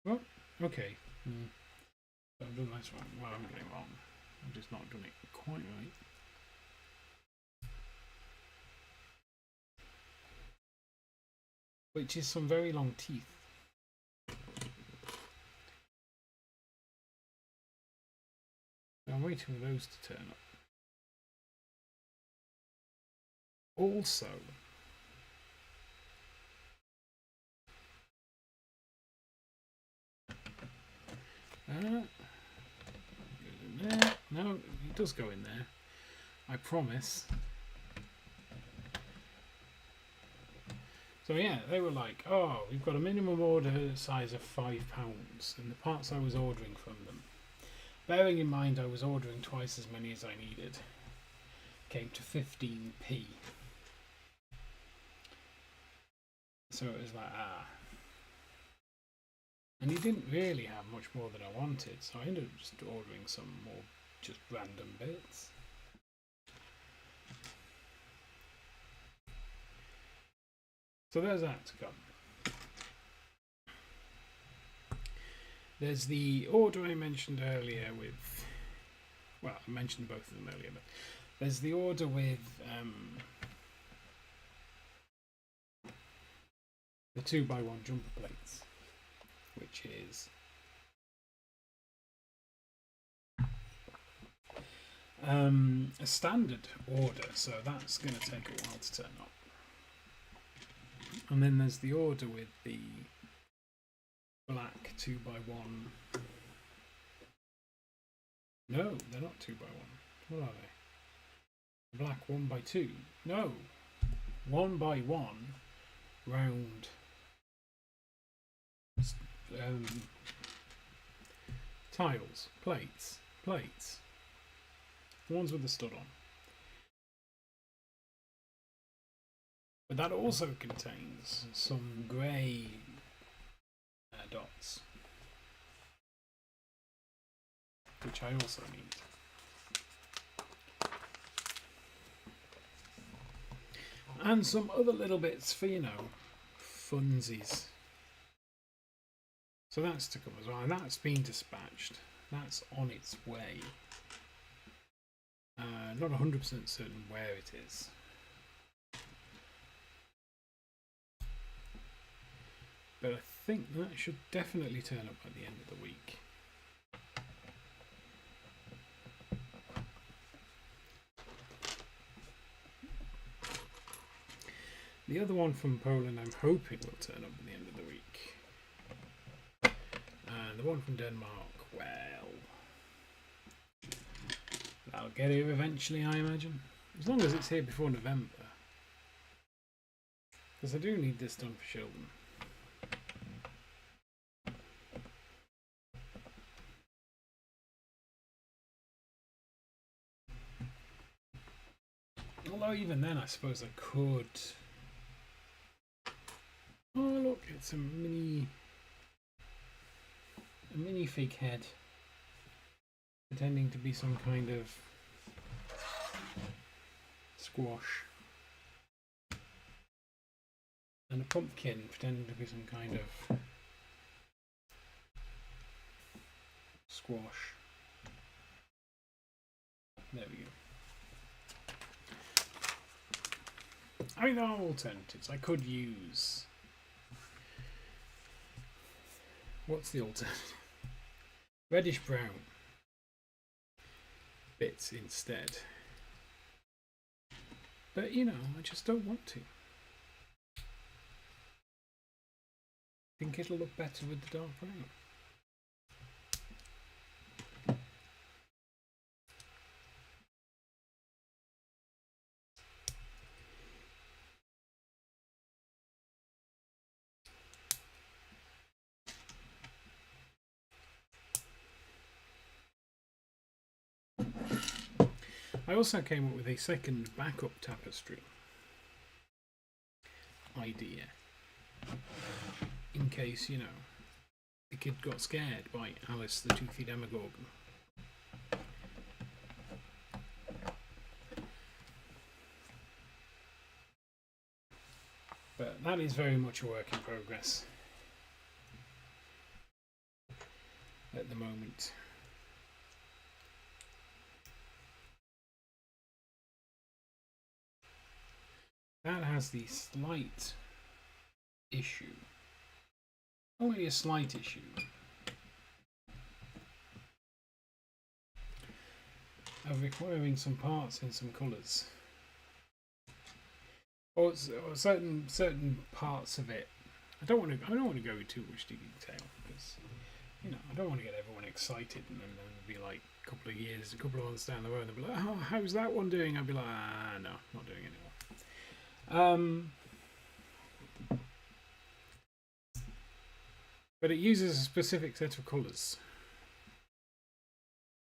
Well, okay. I've done this wrong. Well, I'm getting it wrong. I've just not done it quite right. Which is some very long teeth. I'm waiting for those to turn up. Also, no, it does go in there. I promise. So yeah, they were like, oh, we've got a minimum order size of £5, and the parts I was ordering from them, bearing in mind I was ordering twice as many as I needed, came to 15p. So it was like, and he didn't really have much more than I wanted, so I ended up just ordering some more just random bits. So there's that to come. There's the order I mentioned earlier with, well, I mentioned both of them earlier, but there's the order with the 2x1 jumper plates, which is a standard order, so that's going to take a while to turn up. And then there's the order with the black 2x1. No, they're not 2x1. What are they? Black 1x2. No, 1x1 round tiles, plates. The ones with the stud on. But that also contains some grey dots, which I also need. And some other little bits for, you know, funsies. So that's to come as well, and that's been dispatched. That's on its way. Not 100% certain where it is. But I think that should definitely turn up at the end of the week. The other one from Poland I'm hoping will turn up at the end of the week. And the one from Denmark, well, I'll get here eventually, I imagine. As long as it's here before November. Because I do need this done for Sheldon. Although even then I suppose I could... Oh look, it's a mini fake head. Pretending to be some kind of squash. And a pumpkin pretending to be some kind of squash. There we go. I mean, there are alternatives. I could use... What's the alternative? Reddish brown bits instead. But, you know, I just don't want to. I think it'll look better with the dark brown. I also came up with a second backup tapestry idea in case, you know, the kid got scared by Alice the Toothy Demogorgon. But that is very much a work in progress at the moment. That has the slight issue, only a slight issue, of requiring some parts in some colours, or certain parts of it. I don't want to go into too much detail because, you know, I don't want to get everyone excited and then be like a couple of months down the road, they'll be like, "Oh, how's that one doing?" I'll be like, "Ah, no, not doing it anymore." But it uses a specific set of colours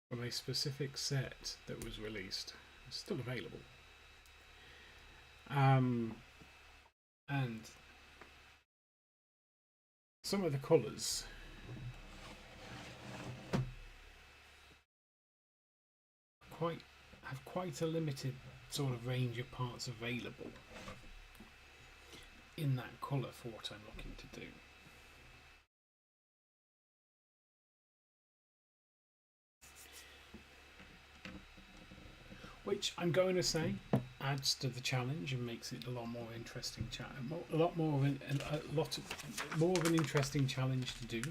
from a specific set that was released. It's still available. And some of the colours have quite a limited sort of range of parts available in that colour for what I'm looking to do. Which I'm going to say adds to the challenge and makes it a lot more interesting. More of an interesting challenge to do.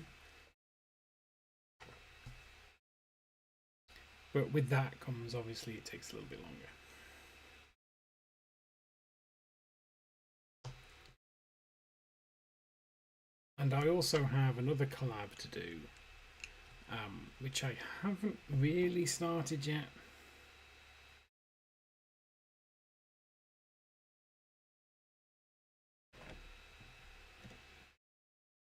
But with that comes, obviously, it takes a little bit longer. And I also have another collab to do, which I haven't really started yet.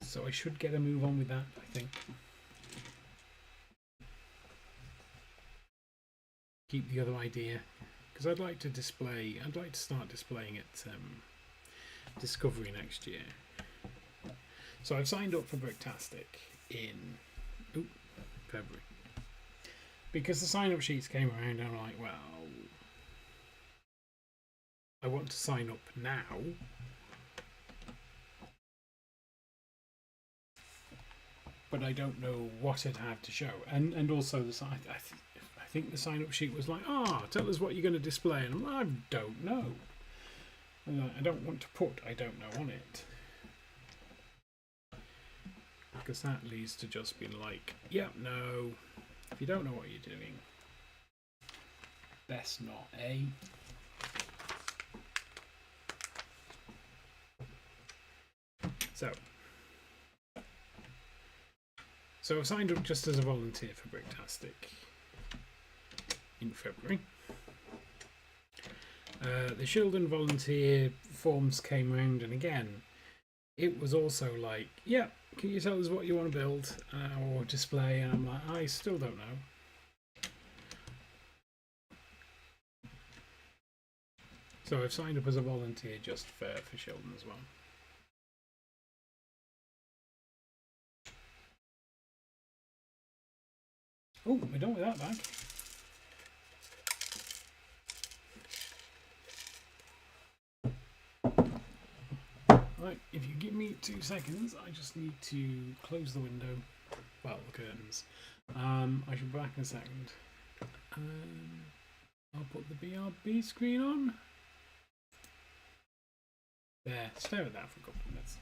So I should get a move on with that, I think. Keep the other idea, because I'd like to start displaying at Discovery next year. So I've signed up for Bricktastic in February. Because the sign-up sheets came around and I'm like, well, I want to sign up now. But I don't know what I'd have to show. And also I think the sign-up sheet was like, tell us what you're going to display. And I'm like, I don't know. I don't want to put I don't know on it. Because that leads to just being like, yeah, no. If you don't know what you're doing, best not, eh? So I signed up just as a volunteer for Bricktastic in February. The Shildon volunteer forms came round, and again, it was also like, yeah, can you tell us what you want to build or display? And I'm like, I still don't know. So I've signed up as a volunteer just for Shildon as well. Oh, we're done with that bag. Right, if you give me 2 seconds, I just need to close the window. Well, the curtains. I should be back in a second. I'll put the BRB screen on. There, stare at that for a couple of minutes.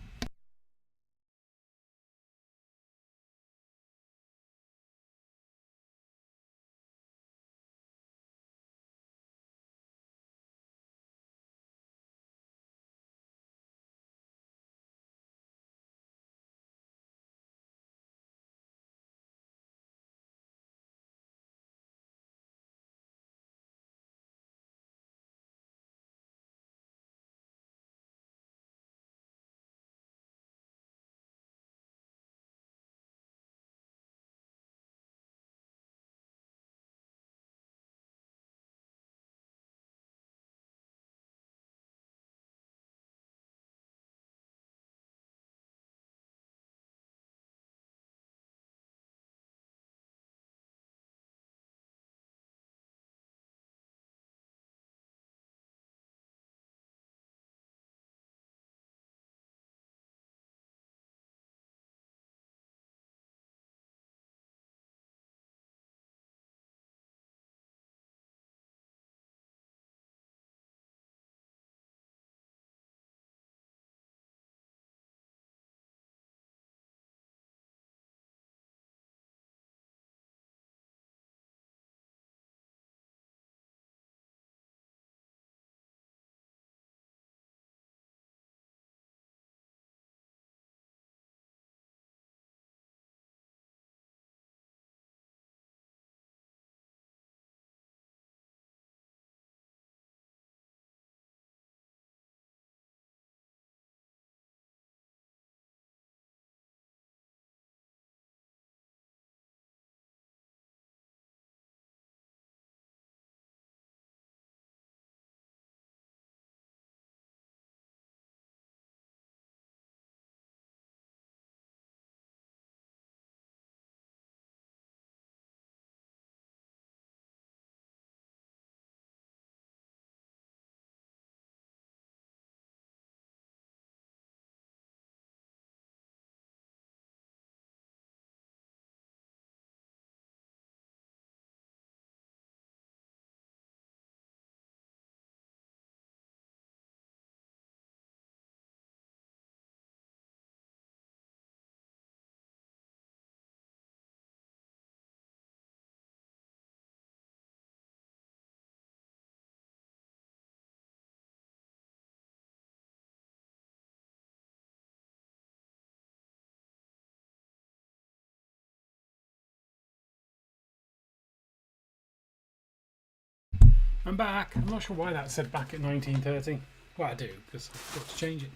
I'm back. I'm not sure why that said back at 1930. Well, I do, because I've got to change it.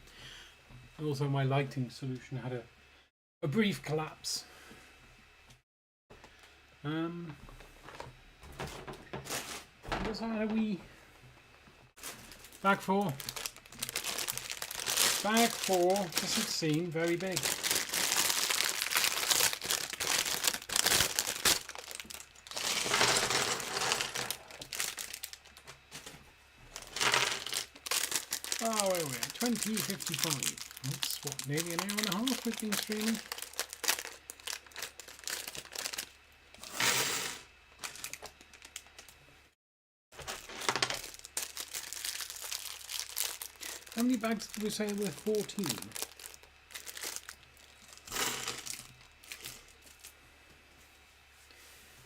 And also my lighting solution had a brief collapse. What's that? Bag 4. Bag 4 doesn't seem very big. Oh, wait. 20:55. That's what, nearly an hour and a half we've been streaming. How many bags did we say were 14?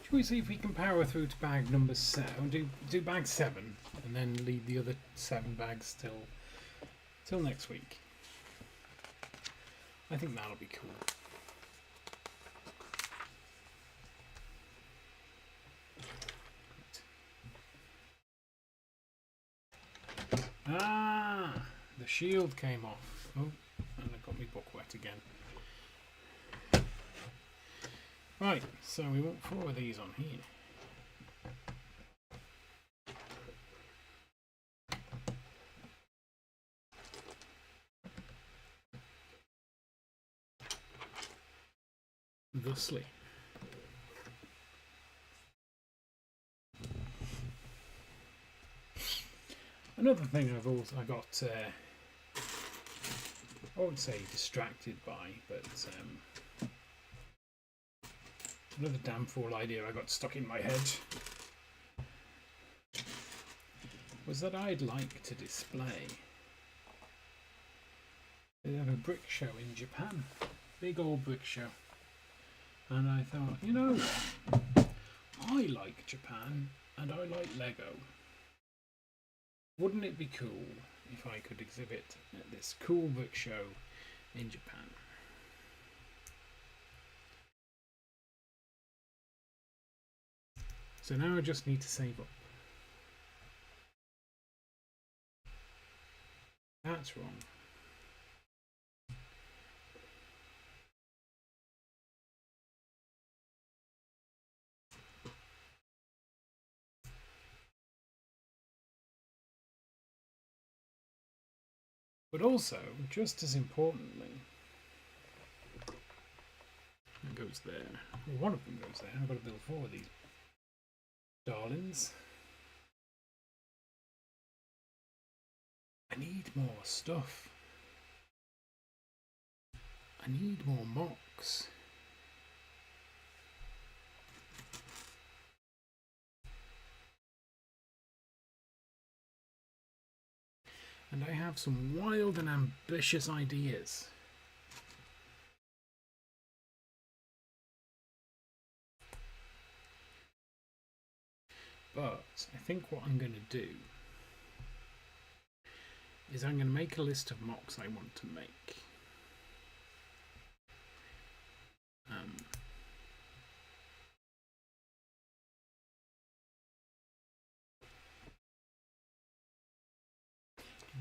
Shall we see if we can power through to bag number 7? Do bag 7 and then leave the other 7 bags till next week. I think that'll be cool. Ah, the shield came off. Oh, and I got my book wet again. Right, so we want 4 of these on here. Thusly. Another thing I got, I won't say distracted by, but another damn fool idea I got stuck in my head was that I'd like to display. They have a brick show in Japan, big old brick show, and I thought, you know what, I like Japan and I like Lego. Wouldn't it be cool if I could exhibit at this cool brick show in Japan? So now I just need to save up. That's wrong. But also, just as importantly, it goes there. Well, one of them goes there. I've got to build 4 of these darlings. I need more stuff. I need more mocks. And I have some wild and ambitious ideas. But I think what I'm going to do is I'm going to make a list of mocks I want to make.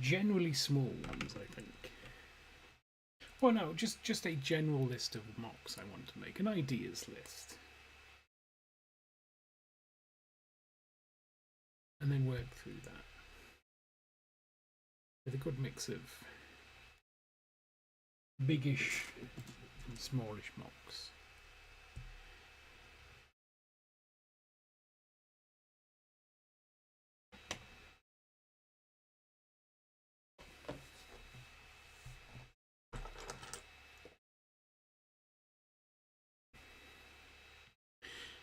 Generally small ones, I think. Well, no, just a general list of mocks I want to make, an ideas list. And then work through that with a good mix of biggish and smallish mocks.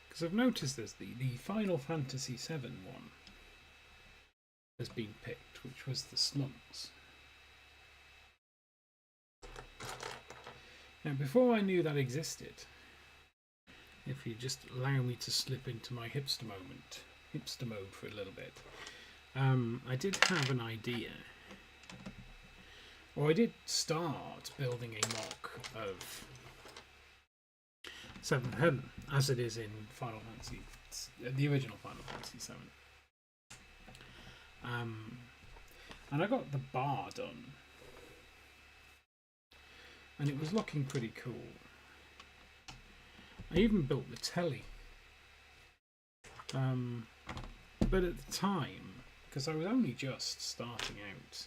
Because I've noticed there's the Final Fantasy VII one has been picked, which was the slums. Now, before I knew that existed, if you just allow me to slip into my hipster mode for a little bit, I did have an idea, or I did start building a mock of 7th Heaven, as it is in Final Fantasy, the original Final Fantasy VII. And I got the bar done, and it was looking pretty cool. I even built the telly, but at the time, because I was only just starting out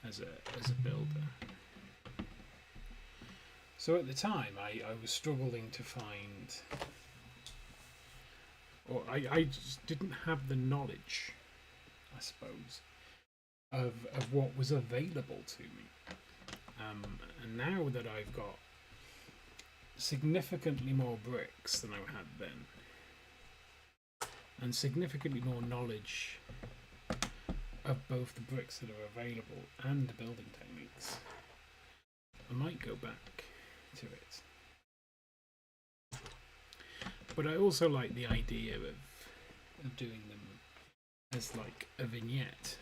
as a builder, so at the time I was struggling to find, or I just didn't have the knowledge, I suppose, of what was available to me. And now that I've got significantly more bricks than I had then, and significantly more knowledge of both the bricks that are available and the building techniques, I might go back to it. But I also like the idea of doing them as like a vignette,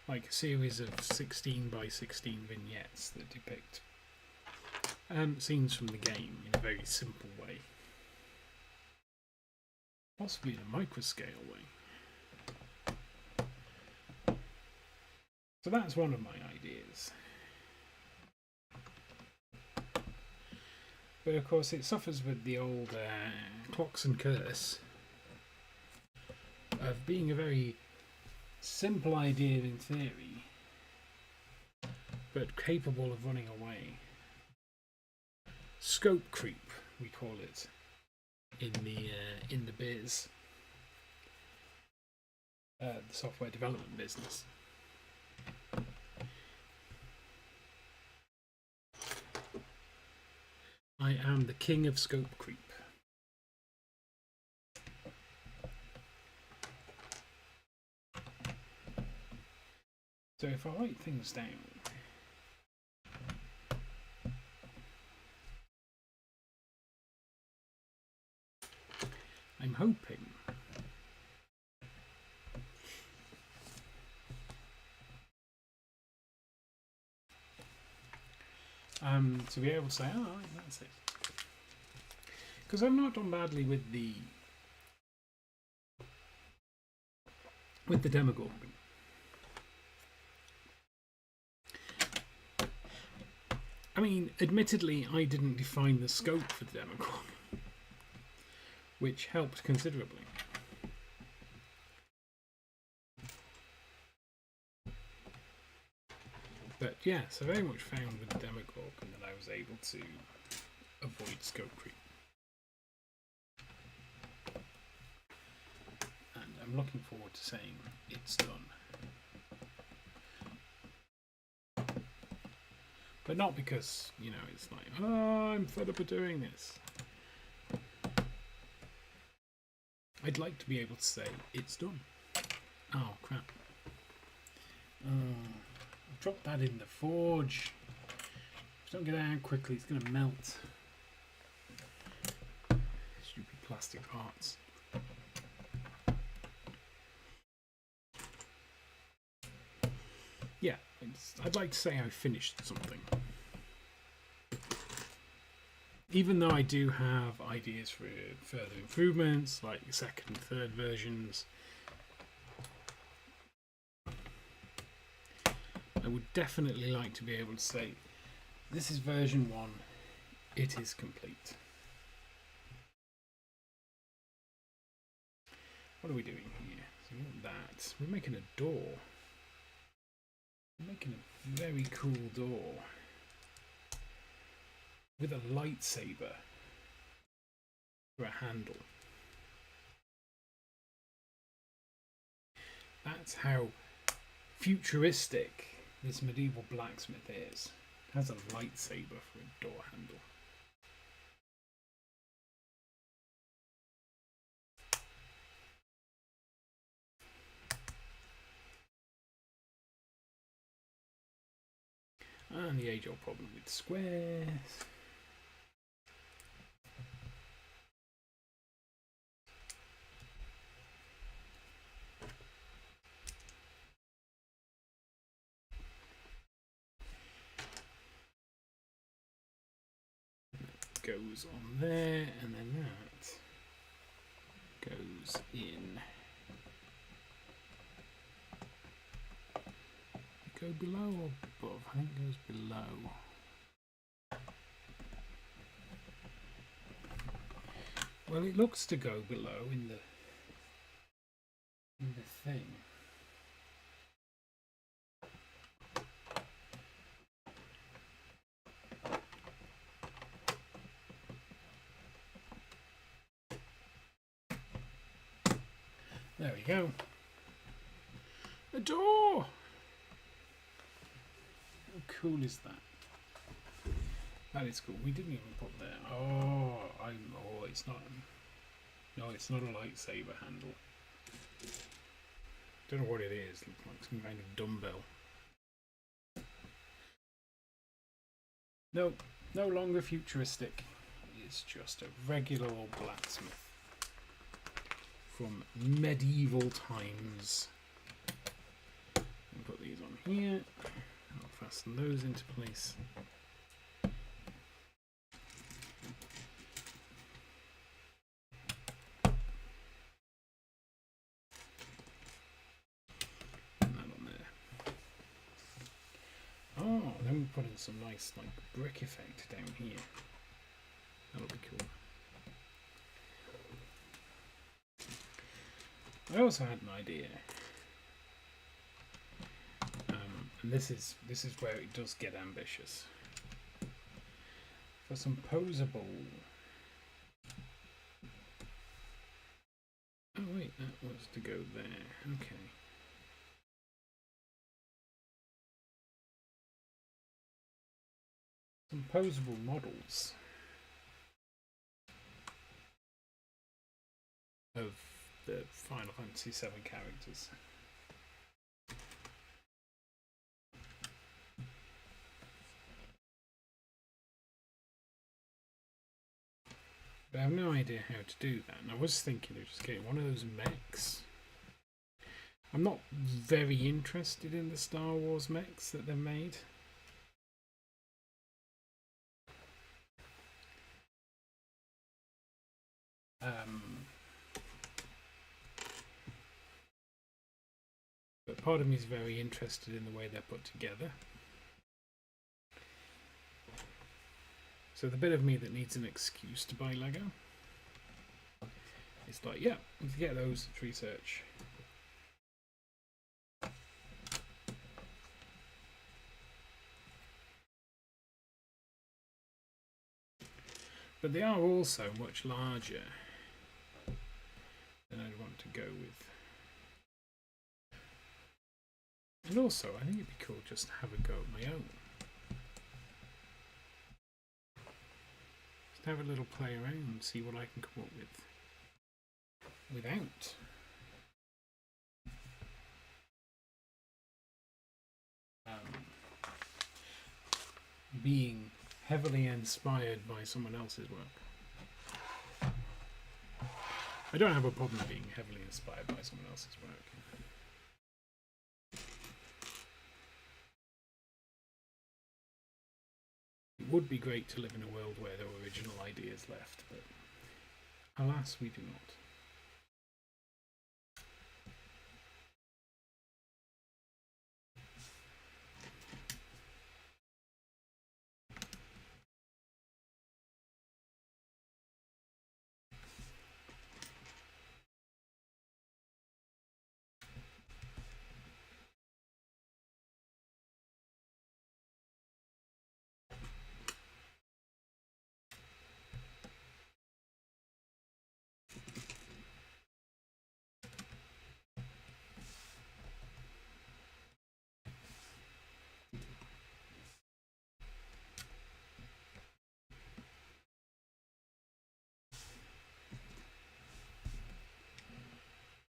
like a series of 16 by 16 vignettes that depict scenes from the game in a very simple way. possibly in a microscale way. So that's one of my ideas. But of course it suffers with the old Blockson curse of being a very simple idea in theory, but capable of running away. Scope creep, we call it in the biz, the software development business. I am the king of scope creep. So if I write things down, I'm hoping to be able to say, oh, that's it. Because I've not done badly with the Demogorgon. I mean, admittedly, I didn't define the scope for the Demogorgon, which helped considerably. But yes, I very much found with the Demogorgon that I was able to avoid scope creep. And I'm looking forward to saying it's done. But not because, you know, it's like, oh, I'm fed up of doing this. I'd like to be able to say it's done. Oh, crap. I've dropped that in the forge. If I don't get it out quickly, it's going to melt. Stupid plastic parts. Yeah, I'd like to say I finished something. Even though I do have ideas for further improvements, like second and third versions, I would definitely like to be able to say, this is version 1, it is complete. What are we doing here? So we want that. We're making a door. We're making a very cool door with a lightsaber for a handle. That's how futuristic this medieval blacksmith is. It has a lightsaber for a door handle. And the age-old problem with squares. Goes on there, and then that goes in. Go below or above? I think it goes below. Well, it looks to go below in the thing. There we go. A door! How cool is that? That is cool. We didn't even put there. Oh, it's not. No, it's not a lightsaber handle. Don't know what it is. Looks like some kind of dumbbell. No, no longer futuristic. It's just a regular old blacksmith from medieval times. I'll put these on here. I'll fasten those into place. put in some nice like brick effect down here. That'll be cool. I also had an idea, and this is where it does get ambitious. For some posable. Oh wait, that was to go there. Okay. Some posable models of the Final Fantasy VII characters. But I have no idea how to do that, and I was thinking of just getting one of those mechs. I'm not very interested in the Star Wars mechs that they've made. But part of me is very interested in the way they're put together. So the bit of me that needs an excuse to buy Lego, it's like, yeah, let's get those, it's research. But they are also much larger than I'd want to go with. And also, I think it'd be cool just to have a go at my own. Just have a little play around, see what I can come up with without being heavily inspired by someone else's work. I don't have a problem being heavily inspired by someone else's work. It would be great to live in a world where there were original ideas left, but alas, we do not.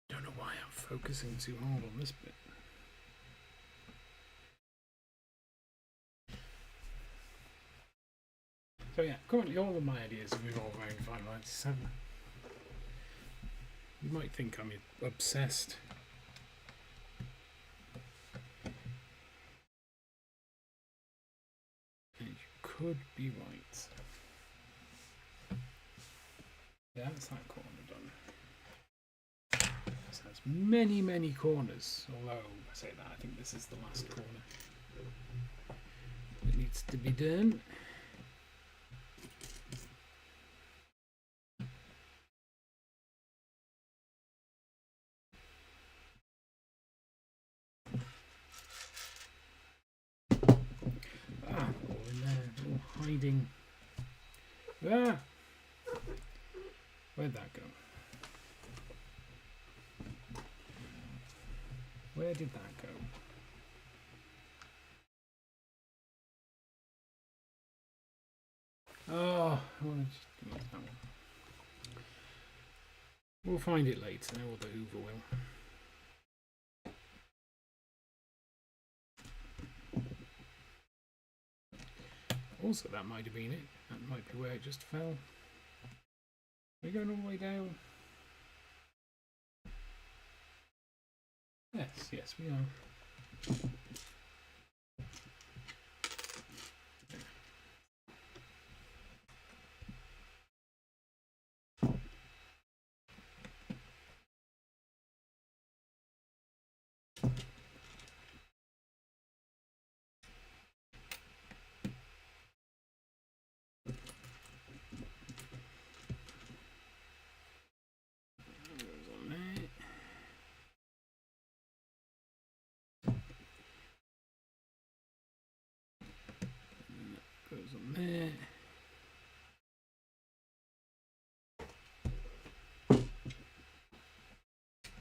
Don't know why I'm focusing too hard on this bit. So yeah, currently all of my ideas revolve around Final Fantasy VII. You might think I'm obsessed. And you could be right. Yeah, that's that corner done. This has many, many corners, although I say that, I think this is the last corner. It needs to be done. All in there, all hiding. Ah! Where'd that go? Where did that go? Oh, I want to just delete that one. We'll find it later, or the Hoover will. Also, that might have been it. That might be where it just fell. We're going all the way down. Yes, yes, we are. there.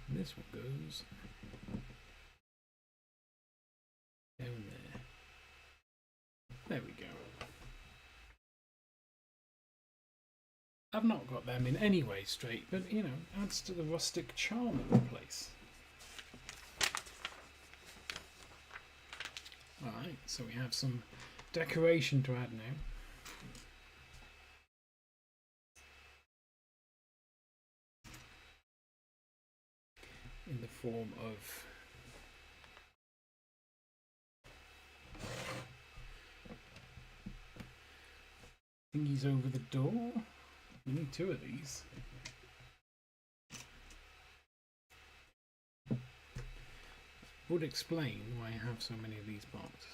And this one goes down there. There we go. I've not got them in any way straight, but you know, adds to the rustic charm of the place. Alright, so we have some decoration to add now. In the form of thingies over the door. We need 2 of these. Would explain why I have so many of these parts.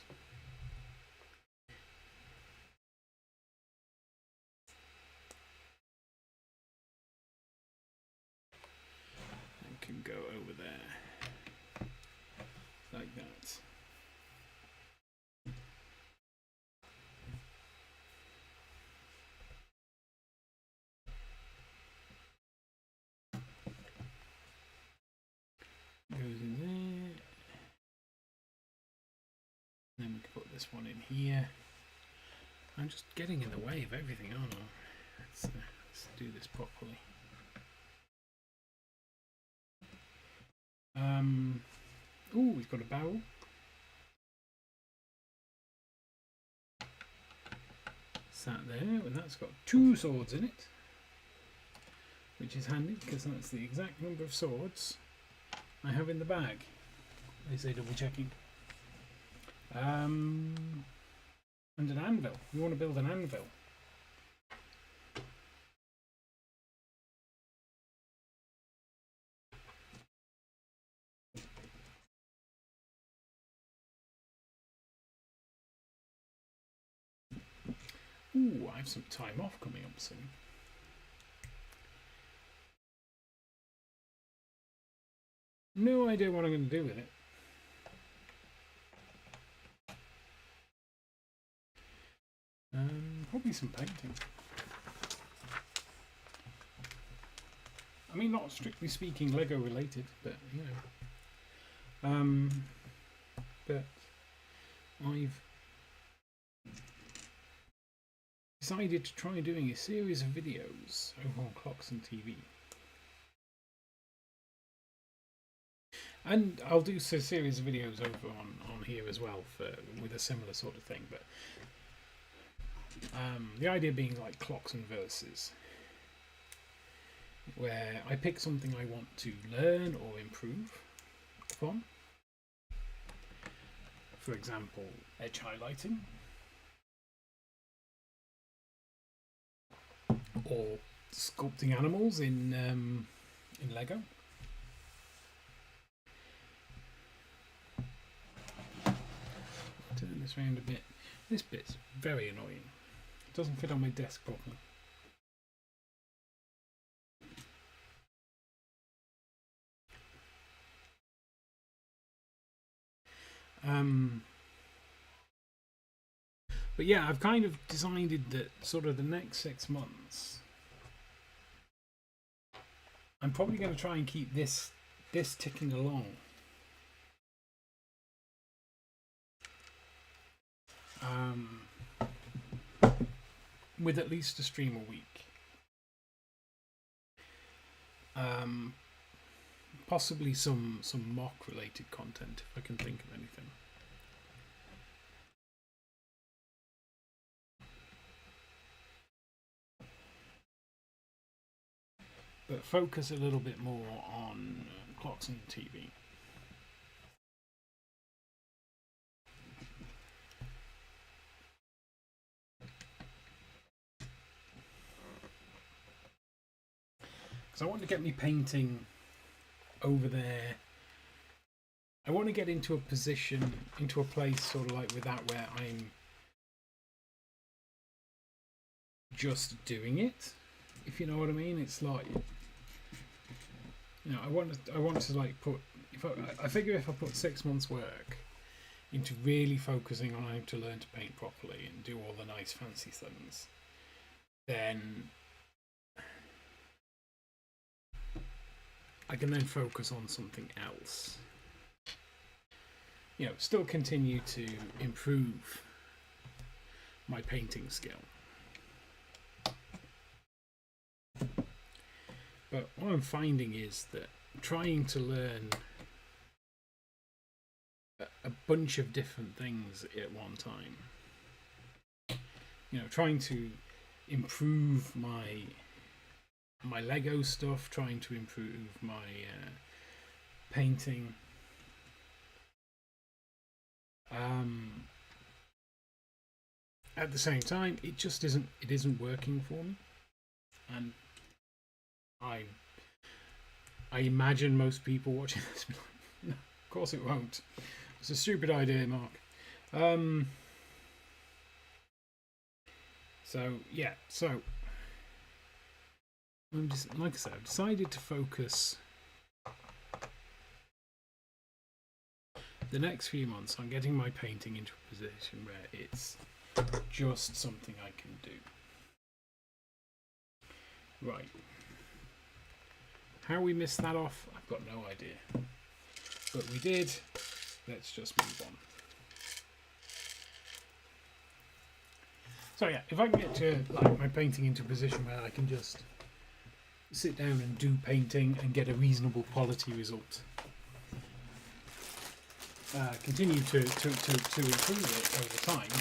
And can go over there like that. Goes in there. Then we can put this one in here. I'm just getting in the way of everything, aren't I? Let's do this properly. Oh, we've got a barrel. Sat there, and that's got 2 swords in it, which is handy because that's the exact number of swords I have in the bag. They say double checking. And an anvil. We want to build an anvil. Ooh, I have some time off coming up soon. No idea what I'm going to do with it. Probably some painting. I mean, not strictly speaking Lego related, but you know. But I've decided to try doing a series of videos over on Blockson TV. And I'll do a series of videos over on here as well with a similar sort of thing. But the idea being like clocks and verses, where I pick something I want to learn or improve upon. For example, edge highlighting, or sculpting animals in Lego. Turn this around a bit. This bit's very annoying. It doesn't fit on my desk properly. But yeah, I've kind of decided that sort of the next 6 months, I'm probably going to try and keep this ticking along. With at least a stream a week. Possibly some mock related content if I can think of anything. But focus a little bit more on Blockson TV. Because I want to get me painting over there. I want to get into a position, into a place sort of like with that where I'm just doing it, if you know what I mean. It's like, you know, I want to like put, I figure if I put 6 months work into really focusing on how to learn to paint properly and do all the nice fancy things, then I can then focus on something else. Still continue to improve my painting skill. But what I'm finding is that trying to learn a bunch of different things at one time, trying to improve my Lego stuff, trying to improve my painting, at the same time, it isn't working for me. And I imagine most people watching this be like, no, of course it won't. It's a stupid idea, Mark. So I'm just, like I said, I've decided to focus the next few months on getting my painting into a position where it's just something I can do. Right. How we missed that off, I've got no idea. But we did. Let's just move on. So yeah, if I can get to my painting into a position where I can just sit down and do painting and get a reasonable quality result, continue to improve it over time,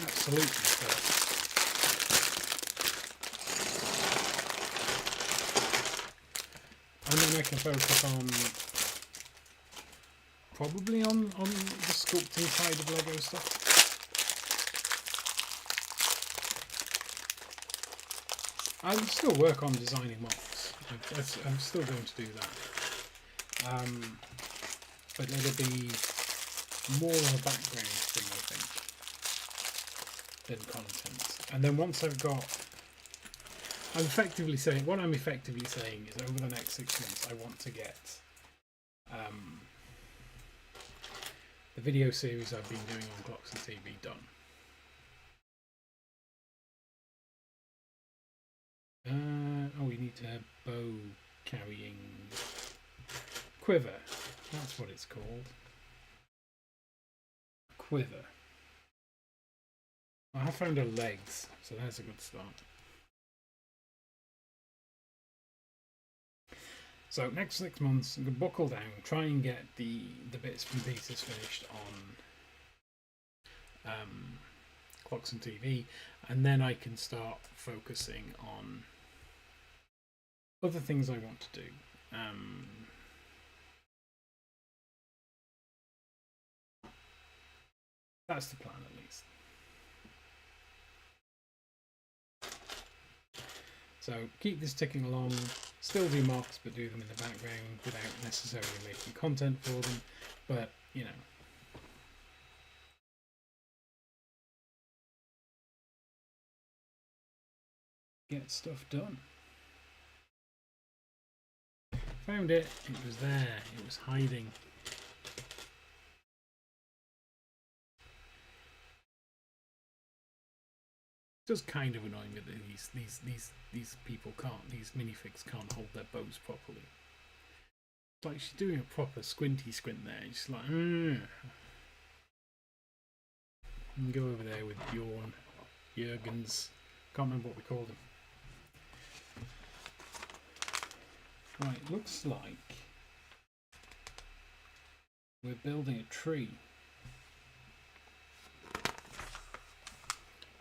absolutely. But and then I can focus on probably on the sculpting side of Lego stuff. I will still work on designing models. I'm still going to do that. But it'll be more of a background thing, I think, than content. And then once I've got... what I'm effectively saying is over the next 6 months I want to get the video series I've been doing on Blockson TV done. We need to have bow carrying quiver. That's what it's called. Quiver. I have found her legs, so that's a good start. So next 6 months, I'm going to buckle down, try and get the bits and pieces finished on Blockson TV, and then I can start focusing on other things I want to do. That's the plan, at least. So keep this ticking along, still do mocks, but do them in the background without necessarily making content for them, but get stuff done. Found it, it was there, it was hiding. It's just kind of annoying that these people can't, these minifigs can't hold their bows properly. It's like she's doing a proper squinty squint there. She's like, and go over there with Jurgens. Can't remember what we called him. Right, looks like we're building a tree.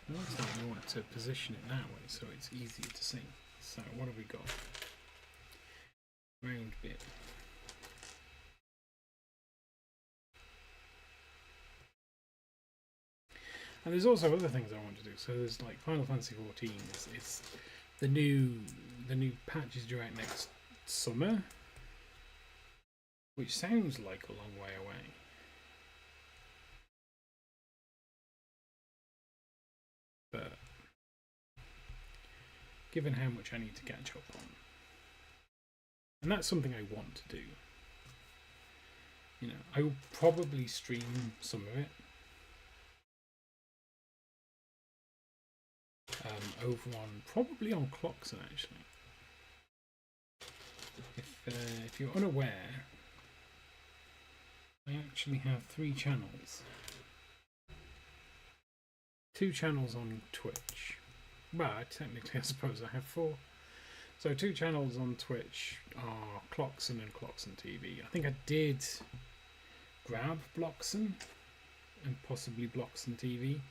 It looks like we want to position it that way so it's easier to see. So what have we got? Round bit. And there's also other things I want to do. So there's like Final Fantasy 14. It's the new patch is due out next summer, which sounds like a long way away. But given how much I need to catch up on, and that's something I want to do. You know, I will probably stream some of it over on, probably on Blockson actually. If you're unaware, I actually have 3 channels. 2 channels on Twitch. Well, technically I suppose I have 4. So 2 channels on Twitch are Blockson and Blockson TV. I think I did grab Blockson and possibly Blockson TV.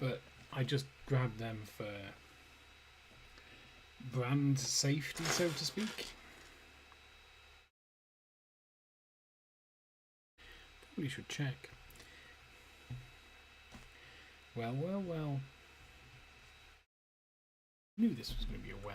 But I just grabbed them for brand safety, so to speak. Probably should check. Well, well, well. Knew this was going to be a well.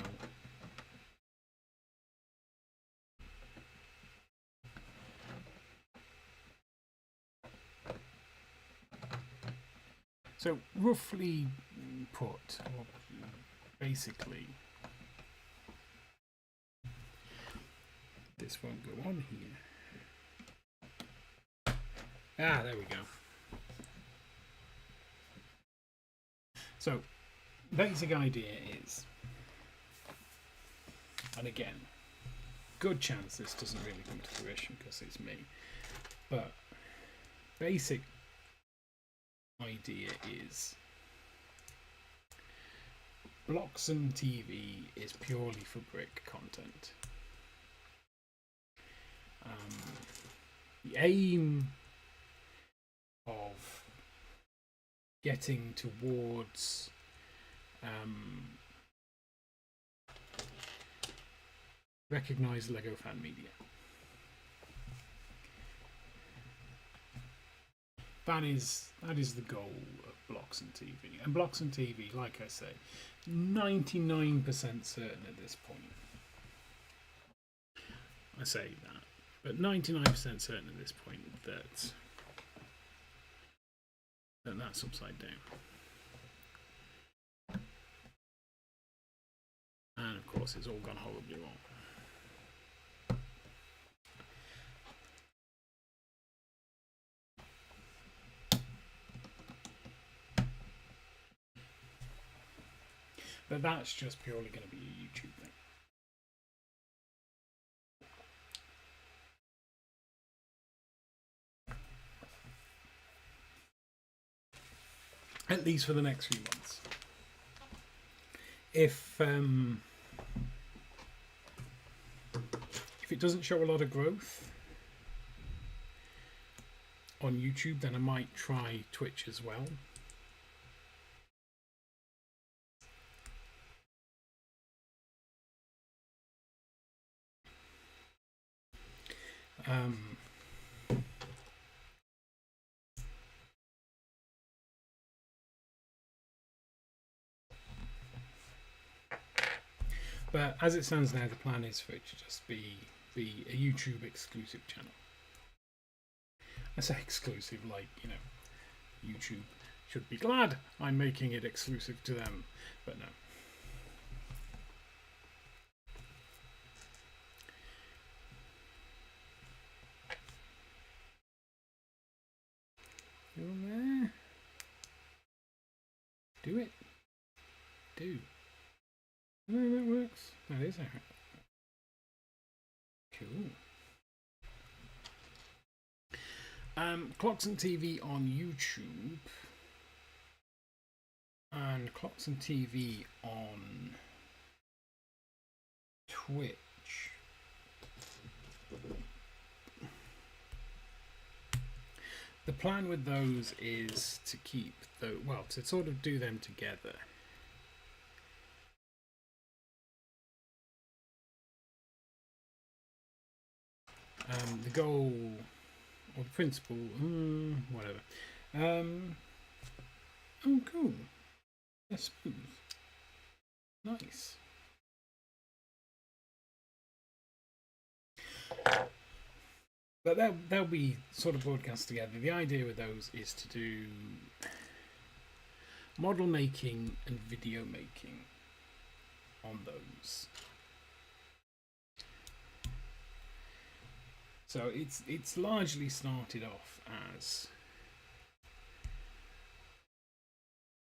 So, roughly put, or basically, this won't go on here. Ah, there we go. So, basic idea is, and again, good chance this doesn't really come to fruition because it's me, but basic idea is Blockson TV is purely for brick content. The aim of getting towards recognised Lego fan media. That is the goal of Blockson TV. And Blockson TV, like I say, 99% certain at this point. I say that, but 99% certain at this point that that's upside down. And of course, it's all gone horribly wrong. But that's just purely going to be a YouTube thing. At least for the next few months. If it doesn't show a lot of growth on YouTube, then I might try Twitch as well. But as it stands now, the plan is for it to just be a YouTube exclusive channel. I say exclusive like, you know, YouTube should be glad I'm making it exclusive to them, but no. You on there? Do it. Do. No, that works. That is alright. Cool. Blockson TV on YouTube and Blockson TV on Twitch. The plan with those is to keep to sort of do them together. The goal or the principle, whatever. Oh, cool. That's smooth. Nice. But they'll be sort of broadcast together. The idea with those is to do model making and video making. on those. So it's largely started off as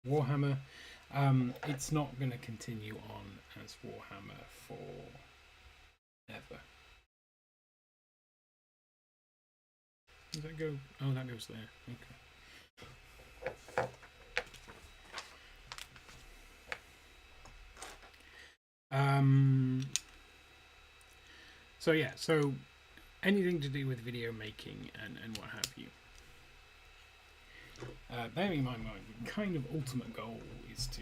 Warhammer. It's not going to continue on as Warhammer forever. Does that go? Oh, that goes there. Okay. So yeah, so anything to do with video making and what have you. Bearing in mind, my kind of ultimate goal is to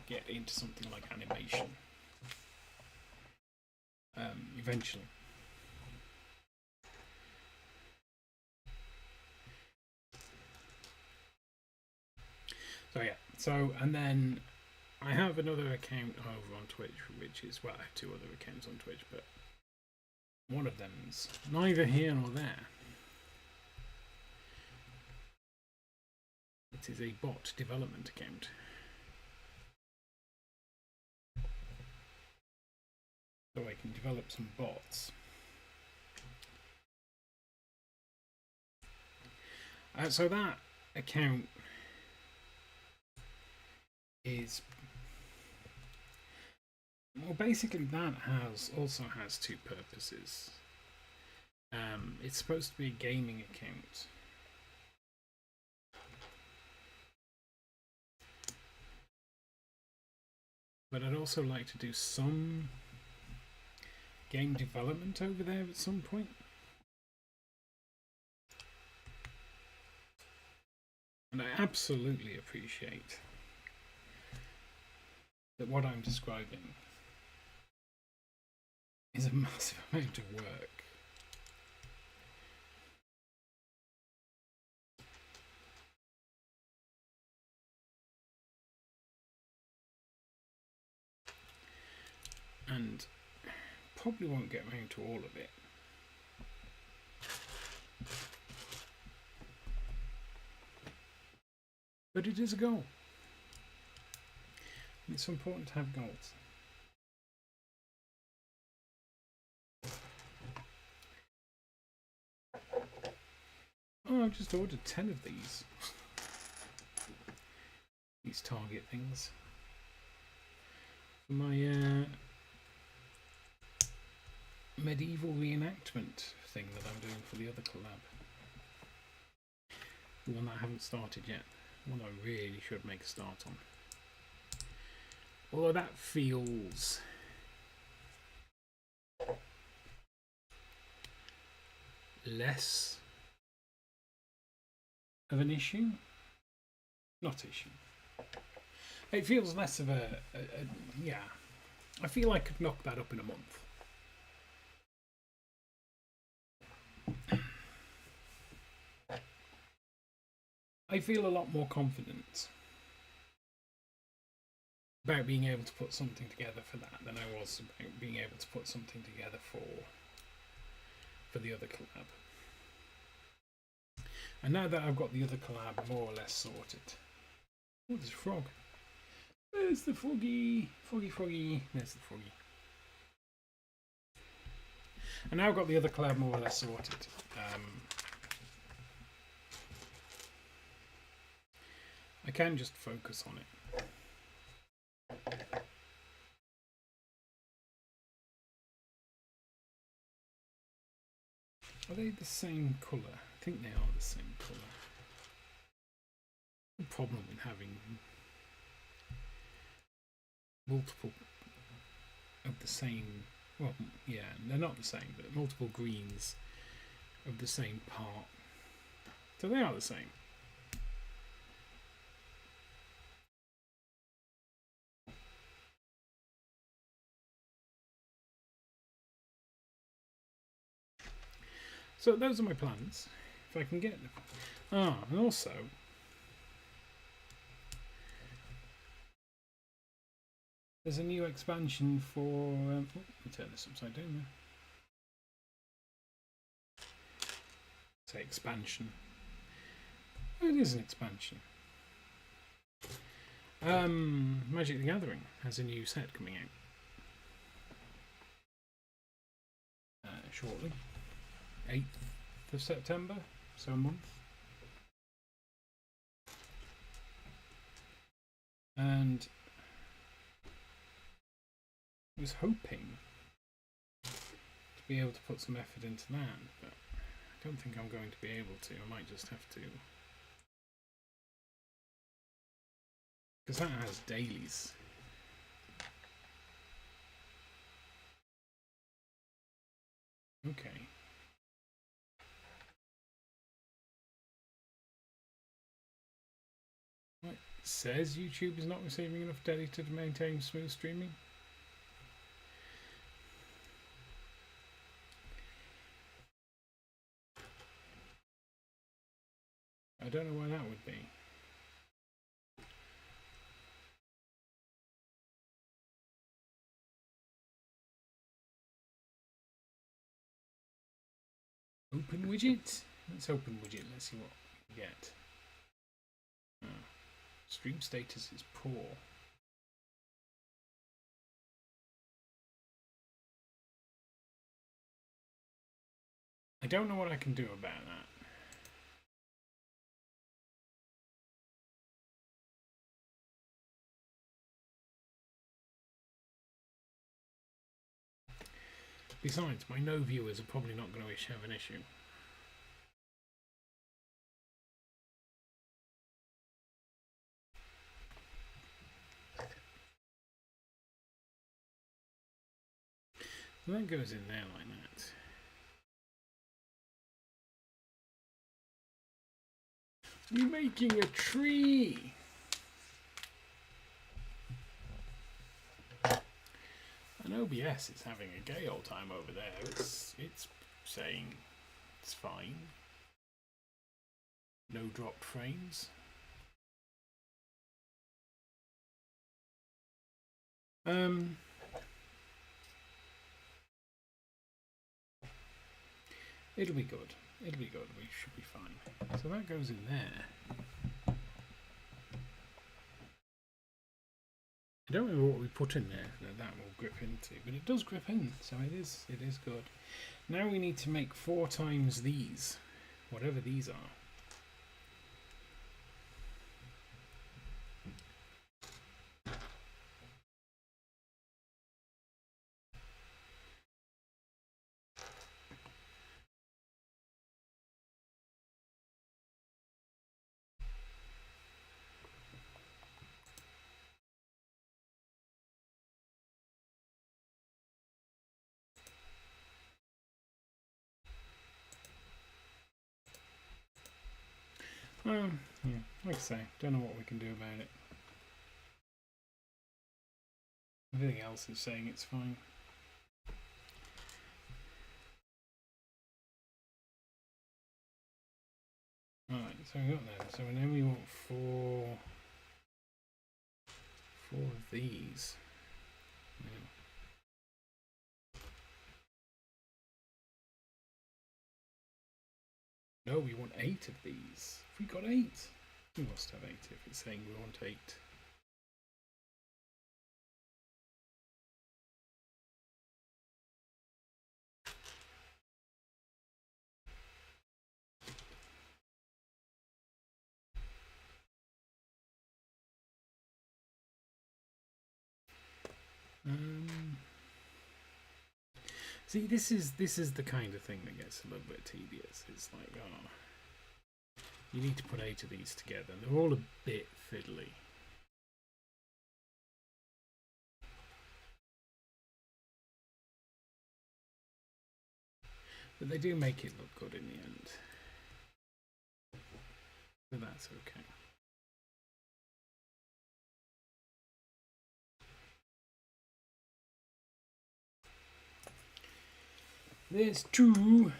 get into something like animation eventually. So yeah, so and then I have another account over on Twitch, which is, well, I have two other accounts on Twitch, but one of them's neither here nor there. It is a bot development account. So I can develop some bots. So that account is, well, basically that also has two purposes. It's supposed to be a gaming account. But I'd also like to do some game development over there at some point. And I absolutely appreciate that what I'm describing is a massive amount of work. And probably won't get around to all of it. But it is a goal. It's important to have goals. Oh, I've just ordered 10 of these. These target things. For my medieval reenactment thing that I'm doing for the other collab. The one that I haven't started yet. The one I really should make a start on. Although that feels less of an issue. Not issue. It feels less of a yeah. I feel I could knock that up in a month. I feel a lot more confident about being able to put something together for that than I was about being able to put something together for the other collab. And now that I've got the other collab more or less sorted. Oh, there's a frog. There's the froggy. Froggy. There's the froggy. And now I've got the other collab more or less sorted. I can just focus on it. Are they the same colour? I think they are the same colour. The problem with having multiple of the same, well, yeah, they're not the same, but multiple greens of the same part. So they are the same. So those are my plans. If I can get them. Ah, and also there's a new expansion for. Let me turn this upside down there. Say expansion. Oh, it is an expansion. Magic the Gathering has a new set coming out. shortly. 8th of September, so a month. And I was hoping to be able to put some effort into that, but I don't think I'm going to be able to. I might just have to. Because that has dailies. Okay. It says YouTube is not receiving enough data to maintain smooth streaming. I don't know why that would be. Open widget? Let's open widget. Let's see what we get. Stream status is poor. I don't know what I can do about that. Besides, my no viewers are probably not going to have an issue. So that goes in there like that. You're making a tree! And OBS is having a gay old time over there. It's saying it's fine. No dropped frames. It'll be good. It'll be good. We should be fine. So that goes in there. I don't remember what we put in there that will grip into, but it does grip in, so it is good. Now we need to make 4 times these, whatever these are. Yeah, like I say, don't know what we can do about it. Everything else is saying it's fine. Alright, so we got that. So now we want 4 of these. No, we want 8 of these. We got 8. We must have 8 if it's saying we want 8. See, this is the kind of thing that gets a little bit tedious. It's like, oh, you need to put 8 of these together. They're all a bit fiddly. But they do make it look good in the end. So that's okay. There's 2.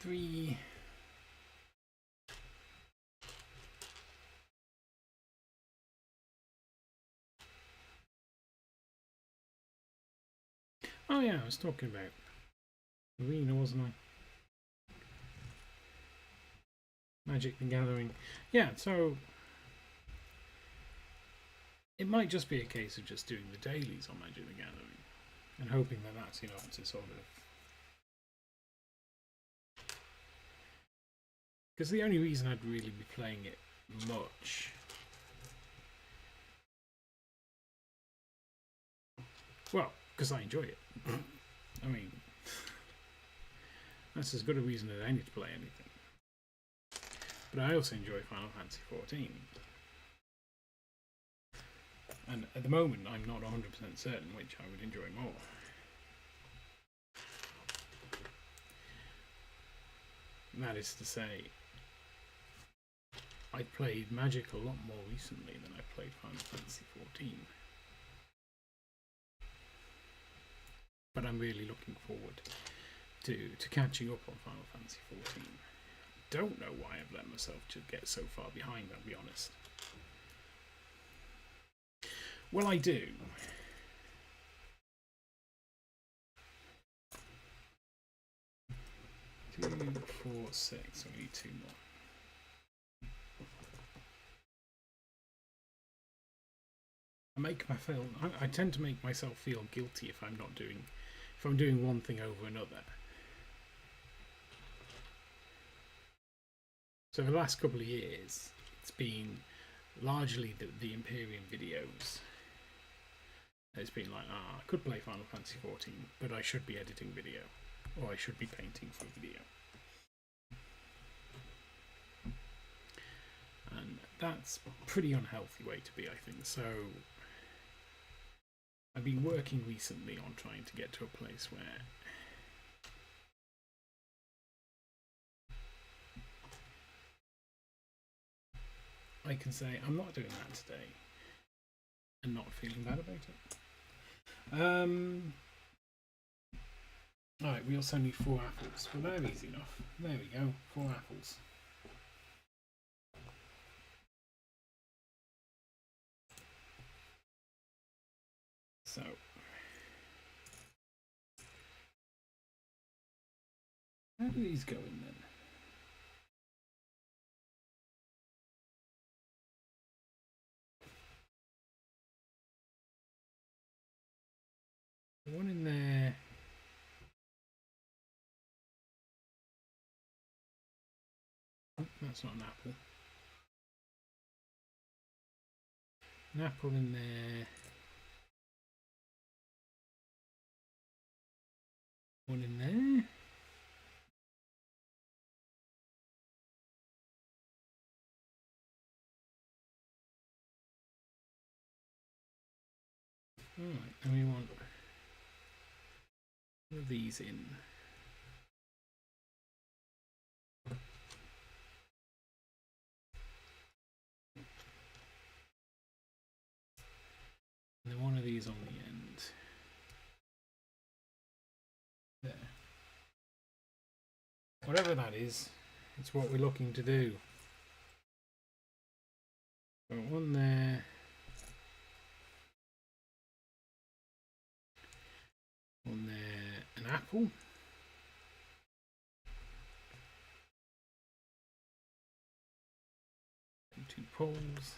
3. Oh yeah, I was talking about Arena, wasn't I? Magic the Gathering. Yeah, so it might just be a case of just doing the dailies on Magic the Gathering and hoping that that's enough to sort of... Because the only reason I'd really be playing it much... Well, because I enjoy it. I mean, that's as good a reason as any to play anything. But I also enjoy Final Fantasy XIV. And at the moment, I'm not 100% certain which I would enjoy more. And that is to say, I played Magic a lot more recently than I played Final Fantasy XIV. But I'm really looking forward to catching up on Final Fantasy XIV. Don't know why I've let myself just get so far behind, I'll be honest. Well, I do. 2, 4, 6. I need 2 more. I tend to make myself feel guilty if I'm doing one thing over another. So the last couple of years, it's been largely the Imperium videos. It's been like, I could play Final Fantasy XIV, but I should be editing video, or I should be painting for video. And that's a pretty unhealthy way to be, I think. So I've been working recently on trying to get to a place where I can say I'm not doing that today and not feeling bad about it. Alright, we also need 4 apples. Well, they're easy enough. There we go, 4 apples. So how do these go in then? One in there. Oh, that's not an apple. An apple in there. One in there. Alright, and we want one of these in. And then one of these on the end. There. Whatever that is, it's what we're looking to do. Got one there. One there, an apple. And 2 poles.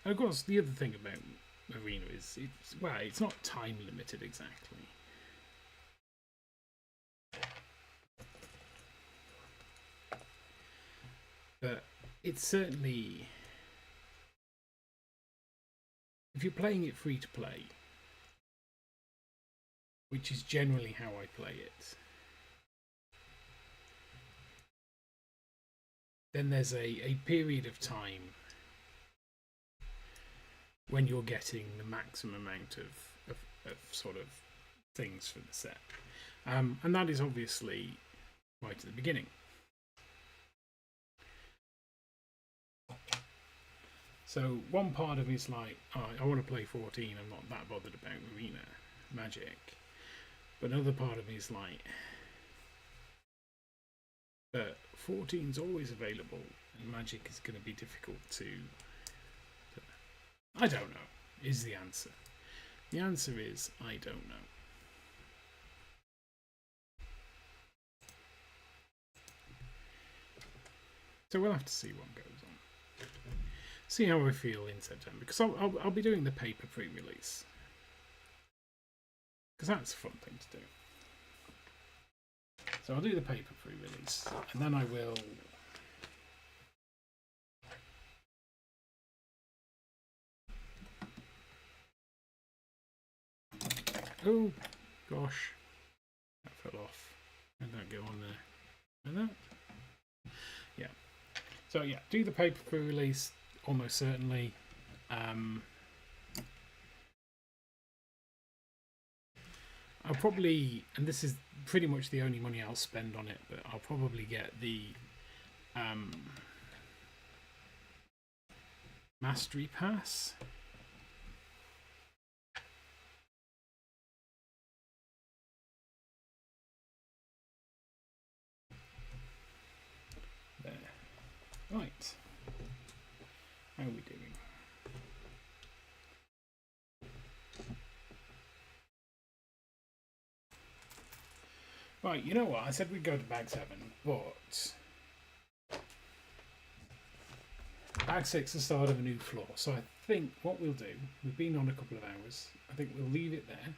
And of course, the other thing about Arena is, it's not time limited exactly. But it's certainly, if you're playing it free to play, which is generally how I play it, then there's a period of time when you're getting the maximum amount of sort of things for the set. And that is obviously right at the beginning. So one part of me is like, I want to play 14, I'm not that bothered about Arena Magic. But another part of me is like, but 14's always available, and Magic is going to be difficult to. I don't know, is the answer. The answer is, I don't know. So we'll have to see what goes on. See how I feel in September, because I'll be doing the paper pre-release. Because that's a fun thing to do. So I'll do the paper pre-release, and then I will... Oh, gosh. That fell off. And that go on there. Like that. Yeah. So yeah, do the paper pre-release, almost certainly. I'll probably, and this is pretty much the only money I'll spend on it, but I'll probably get the Mastery Pass. There. Right. How are we doing? Right, you know what? I said we'd go to bag 7, but bag 6 is the start of a new floor. So I think what we'll do, we've been on a couple of hours, I think we'll leave it there.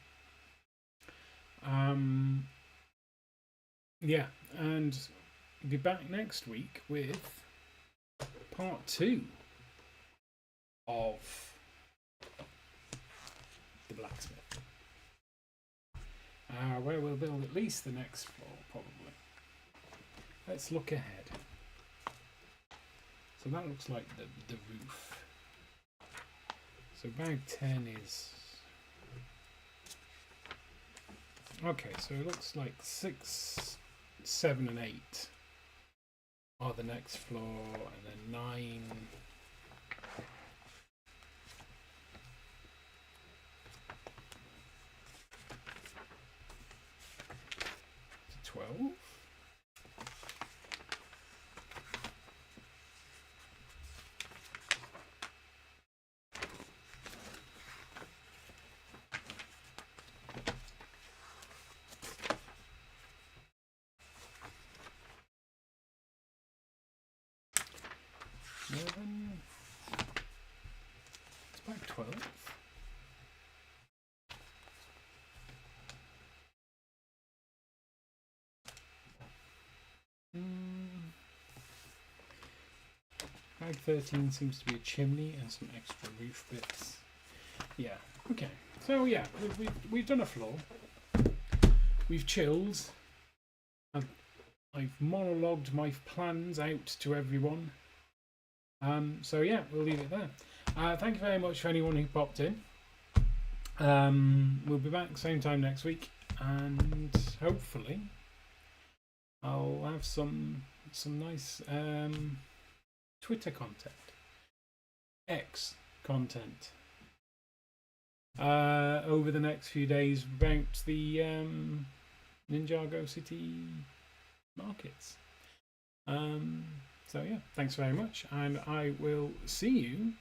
Yeah, and we'll be back next week with part 2 of the Blacksmith. Where we'll build at least the next floor, probably. Let's look ahead. So that looks like the roof. So bag 10 is... Okay, so it looks like 6, 7 and 8 are the next floor, and then 9... to 12. It's back 12. Bag 13 seems to be a chimney and some extra roof bits. Yeah, okay. So yeah, we've done a floor. We've chilled. I've monologued my plans out to everyone. So yeah, we'll leave it there. Thank you very much for anyone who popped in. We'll be back same time next week, and hopefully I'll have some nice Twitter content, X content over the next few days about the Ninjago City markets. So yeah, thanks very much, and I will see you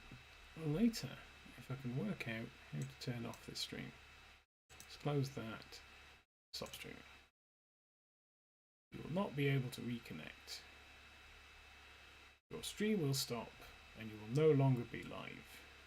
later if I can work out how to turn off this stream. Let's close that. Stop streaming. You will not be able to reconnect. Your stream will stop and you will no longer be live.